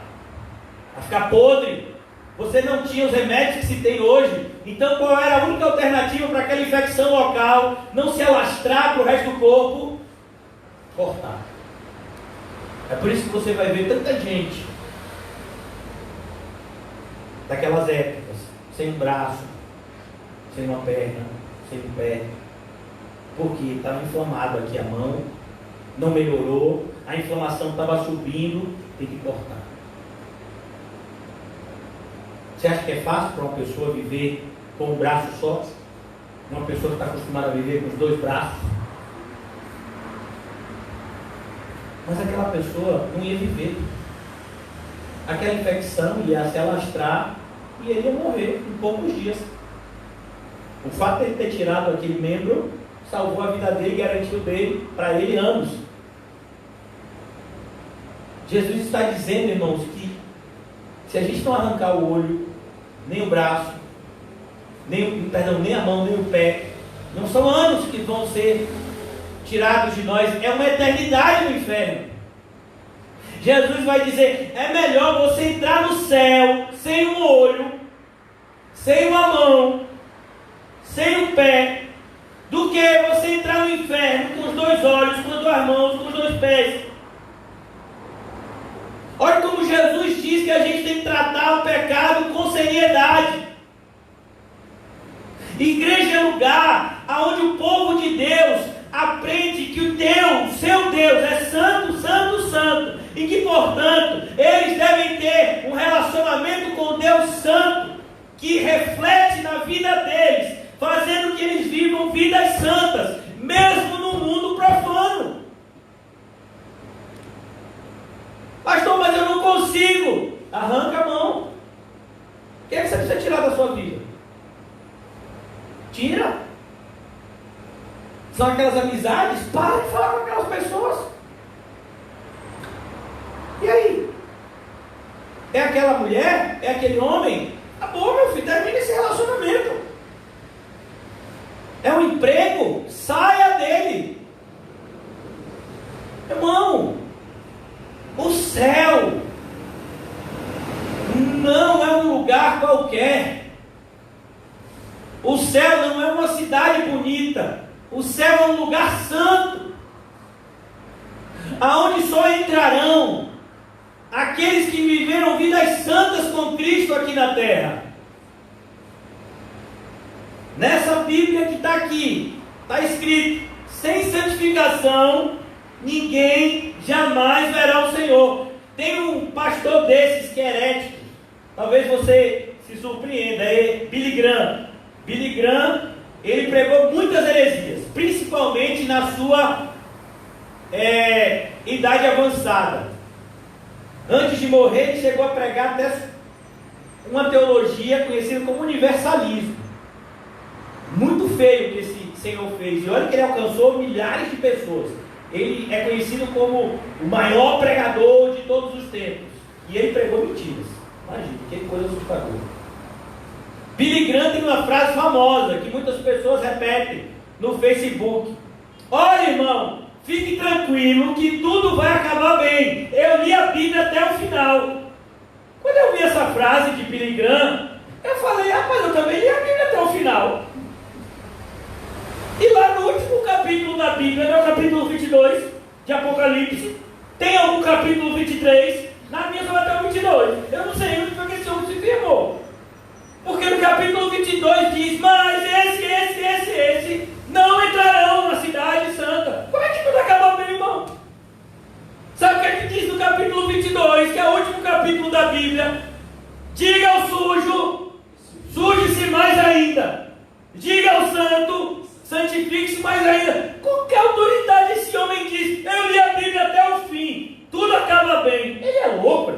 a ficar podre. Você não tinha os remédios que se tem hoje. Então, qual era a única alternativa para aquela infecção local não se alastrar para o resto do corpo? Cortar. É por isso que você vai ver tanta gente daquelas épocas, sem um braço, sem uma perna, sem um pé, porque estava inflamado aqui a mão, não melhorou, a inflamação estava subindo, tem que cortar. Você acha que é fácil para uma pessoa viver com um braço só? Uma pessoa que está acostumada a viver com os dois braços? Mas aquela pessoa não ia viver. Aquela infecção ia se alastrar e ele ia morrer em poucos dias. O fato de ele ter tirado aquele membro salvou a vida dele e garantiu dele para ele anos. Jesus está dizendo, irmãos, que se a gente não arrancar o olho, nem o braço, nem a mão, nem o pé, não são anos que vão ser tirados de nós, é uma eternidade no inferno. Jesus vai dizer, é melhor você entrar no céu sem um olho, sem uma mão, sem um pé, do que você entrar no inferno com os dois olhos, com as duas mãos, com os dois pés. Olha como Jesus diz que a gente tem que tratar o pecado com seriedade. Igreja é lugar onde o povo de Deus aprende que o seu Deus é santo, santo, santo, e que, portanto, eles devem ter um relacionamento com Deus santo, que reflete na vida deles, fazendo que eles vivam vidas santas, mesmo no mundo profano. Pastor, mas eu não consigo. Arranca a mão. O que é que você precisa tirar da sua vida? Tira. São aquelas amizades? Para de falar com aquelas pessoas. E aí? É aquela mulher? É aquele homem? Acabou, meu filho, termina esse relacionamento. É um emprego? Saia dele. Irmão, o céu não é um lugar qualquer. O céu não é uma cidade bonita. O céu é um lugar santo, aonde só entrarão aqueles que viveram vidas santas com Cristo aqui na terra. Nessa Bíblia que está aqui, está escrito: sem santificação ninguém jamais verá o Senhor. Tem um pastor desses que é herético, talvez você se surpreenda, é Billy Graham. Billy Graham, ele pregou muitas heresias, principalmente na sua idade avançada. Antes de morrer, ele chegou a pregar até uma teologia conhecida como universalismo. Muito feio que esse senhor fez. E olha que ele alcançou milhares de pessoas. Ele é conhecido como o maior pregador de todos os tempos. E ele pregou mentiras. Imagina, que coisa assustadora. Billy Graham tem uma frase famosa que muitas pessoas repetem no Facebook: olha, irmão, fique tranquilo que tudo vai acabar bem. Eu li a Bíblia até o final. Quando eu vi essa frase de Billy Graham, eu falei: rapaz, eu também li a Bíblia até o final. E lá no último capítulo da Bíblia, no capítulo 22 de Apocalipse, tem algum capítulo 23, na minha só até o 22. Eu não sei onde foi que esse homem se firmou. 22 diz, mas esse não entrarão na cidade santa. Como é que tudo acaba bem, irmão? Sabe o que é que diz no capítulo 22, que é o último capítulo da Bíblia? Diga ao sujo, suje-se mais ainda. Diga ao santo, santifique-se mais ainda. Com que autoridade esse homem diz? Eu li a Bíblia até o fim, tudo acaba bem. Ele é louco.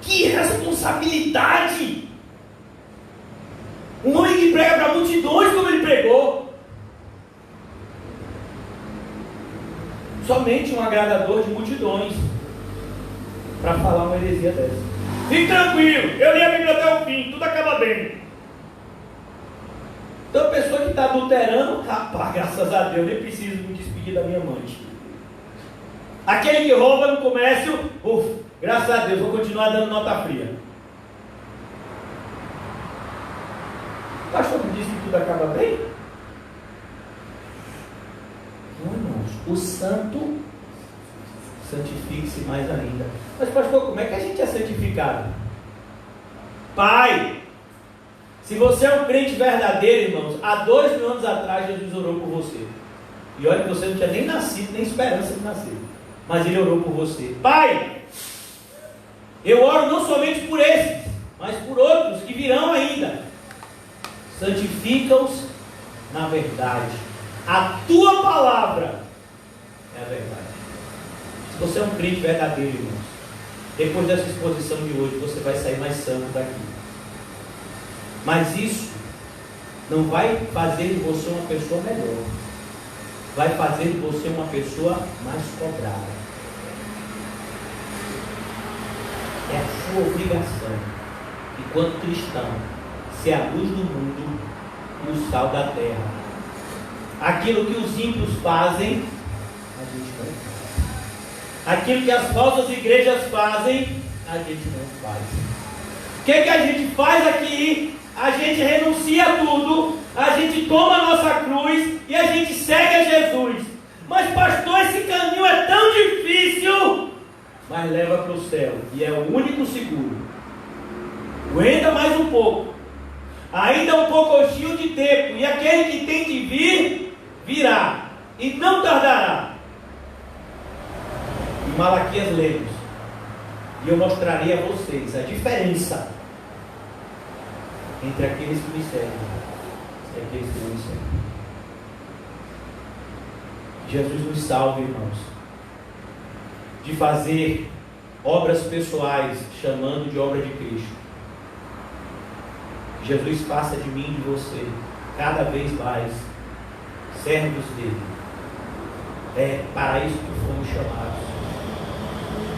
Que responsabilidade! Um homem que prega para multidões como ele pregou. Somente um agradador de multidões para falar uma heresia dessa. Fique tranquilo, eu li a Bíblia até o fim, tudo acaba bem. Então a pessoa que está adulterando, rapaz, graças a Deus, nem preciso me despedir da minha amante. Aquele que rouba no comércio, graças a Deus, vou continuar dando nota fria. O pastor me disse que tudo acaba bem? Não, irmãos, o santo santifique-se mais ainda. Mas pastor, como é que a gente é santificado? Pai, se você é um crente verdadeiro, irmãos, há 2000 anos atrás Jesus orou por você. E olha que você não tinha nem nascido, nem esperança de nascer. Mas Ele orou por você. Pai, eu oro não somente por esses, mas por outros que virão ainda. Santifica-os na verdade. A tua palavra é a verdade. Se você é um crente verdadeiro, irmãos, depois dessa exposição de hoje, você vai sair mais santo daqui. Mas isso não vai fazer de você uma pessoa melhor. Vai fazer de você uma pessoa mais cobrada. É a sua obrigação, enquanto cristão, ser a luz do mundo e o sal da terra. Aquilo que os ímpios fazem, a gente não faz. Aquilo que as falsas igrejas fazem, a gente não faz. O que a gente faz aqui? A gente renuncia a tudo, a gente toma a nossa cruz e a gente segue a Jesus. Mas pastor, esse caminho é tão difícil, mas leva para o céu e é o único seguro. Aguenta mais um pouco, ainda um pouquinho de tempo, e aquele que tem de vir, virá e não tardará. Em Malaquias lemos, e eu mostrarei a vocês a diferença entre aqueles que me seguem e aqueles que não me seguem. Jesus nos salve, irmãos, de fazer obras pessoais, chamando de obra de Cristo. Jesus faça de mim e de você, cada vez mais, servos dele. É para isso que fomos chamados,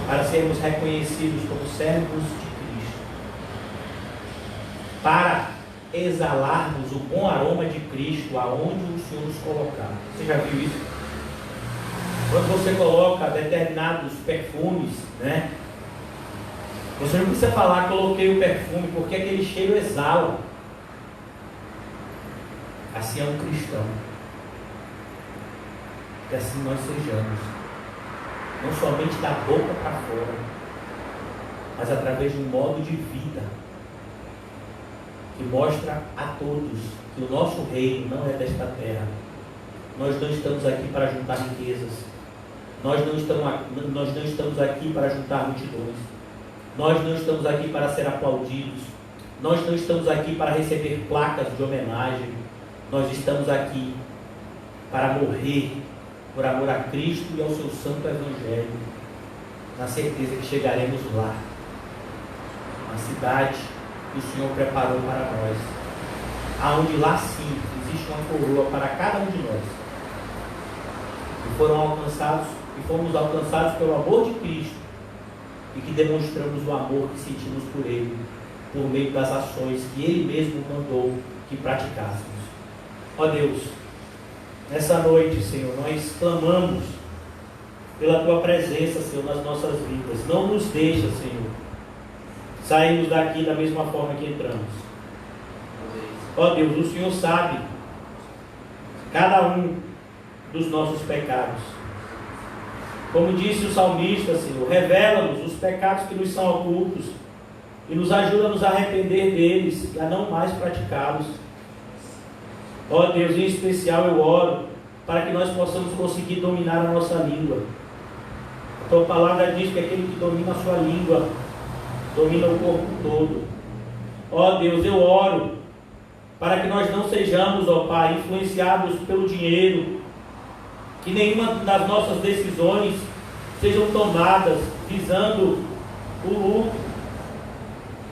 para sermos reconhecidos como servos de Cristo, para exalarmos o bom aroma de Cristo aonde o Senhor nos colocar. Você já viu isso? Quando você coloca determinados perfumes, né? Você não precisa falar, coloquei o perfume, porque aquele cheiro exala. Assim é um cristão. Que assim nós sejamos. Não somente da boca para fora, mas através de um modo de vida que mostra a todos que o nosso reino não é desta terra. Nós não estamos aqui para juntar riquezas. Nós não estamos aqui para juntar multidões. Nós não estamos aqui para ser aplaudidos. Nós não estamos aqui para receber placas de homenagem. Nós estamos aqui para morrer por amor a Cristo e ao seu santo evangelho, na certeza que chegaremos lá, na cidade que o Senhor preparou para nós, aonde lá sim existe uma coroa para cada um de nós, e fomos alcançados pelo amor de Cristo, e que demonstramos o amor que sentimos por Ele, por meio das ações que Ele mesmo mandou que praticássemos. Ó Deus, nessa noite, Senhor, nós clamamos pela Tua presença, Senhor, nas nossas vidas. Não nos deixa, Senhor, sairmos daqui da mesma forma que entramos. Ó Deus, o Senhor sabe cada um dos nossos pecados. Como disse o salmista, Senhor, revela-nos os pecados que nos são ocultos. e nos ajuda a nos arrepender deles e a não mais praticá-los. Ó Deus, em especial eu oro para que nós possamos conseguir dominar a nossa língua. A tua palavra diz que aquele que domina a sua língua domina o corpo todo. Ó Deus, eu oro para que nós não sejamos, ó Pai, influenciados pelo dinheiro, que nenhuma das nossas decisões sejam tomadas visando o lucro,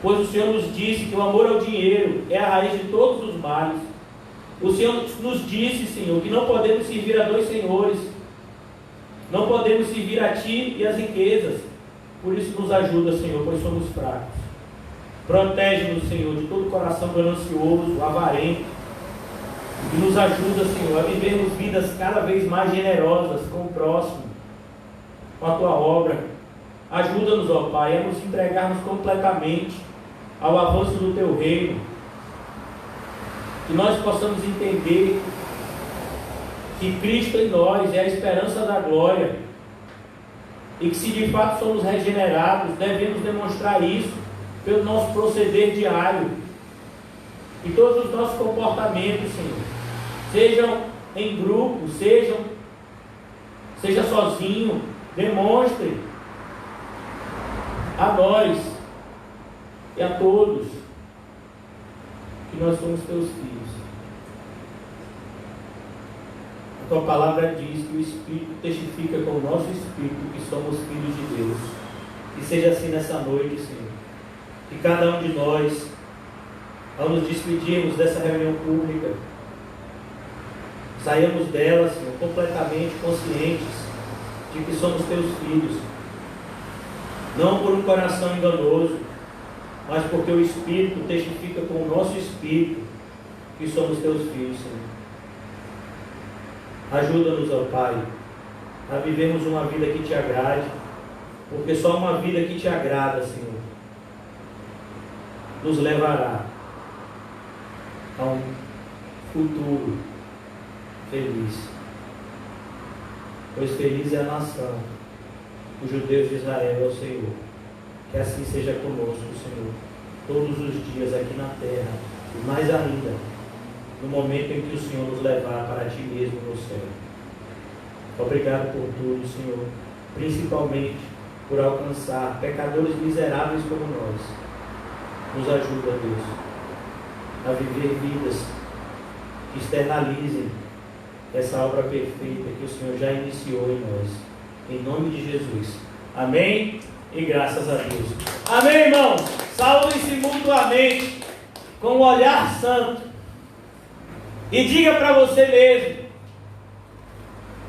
pois o Senhor nos disse que o amor ao dinheiro é a raiz de todos os males. O Senhor nos disse, Senhor, que não podemos servir a dois senhores, não podemos servir a Ti e as riquezas. Por isso nos ajuda, Senhor, pois somos fracos. Protege-nos, Senhor, de todo coração ganancioso, avarento, e nos ajuda, Senhor, a vivermos vidas cada vez mais generosas com o próximo, com a Tua obra. Ajuda-nos, ó Pai, a nos entregarmos completamente ao avanço do Teu reino, que nós possamos entender que Cristo em nós é a esperança da glória, e que se de fato somos regenerados, devemos demonstrar isso pelo nosso proceder diário, e todos os nossos comportamentos, Senhor, sejam em grupo, seja sozinho, demonstre a nós e a todos que nós somos Teus filhos. A Tua palavra diz que o Espírito testifica com o nosso Espírito que somos filhos de Deus. Que seja assim nessa noite, Senhor. Que cada um de nós, ao nos despedirmos dessa reunião pública, saiamos dela, Senhor, completamente conscientes de que somos Teus filhos. Não por um coração enganoso, mas porque o Espírito testifica com o nosso Espírito que somos Teus filhos, Senhor. Ajuda-nos, ó Pai, a vivermos uma vida que Te agrade, porque só uma vida que Te agrada, Senhor, nos levará a um futuro feliz. Pois feliz é a nação cujo Deus de Israel é o Senhor. Que assim seja conosco, Senhor, todos os dias aqui na terra, e mais ainda no momento em que o Senhor nos levar para Ti mesmo no céu. Obrigado por tudo, Senhor, principalmente por alcançar pecadores miseráveis como nós. Nos ajuda, Deus, a viver vidas que externalizem essa obra perfeita que o Senhor já iniciou em nós. Em nome de Jesus. Amém? E graças a Deus. Amém, irmãos? Saúdem-se mutuamente com o olhar santo. E diga para você mesmo: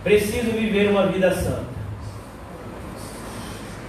preciso viver uma vida santa.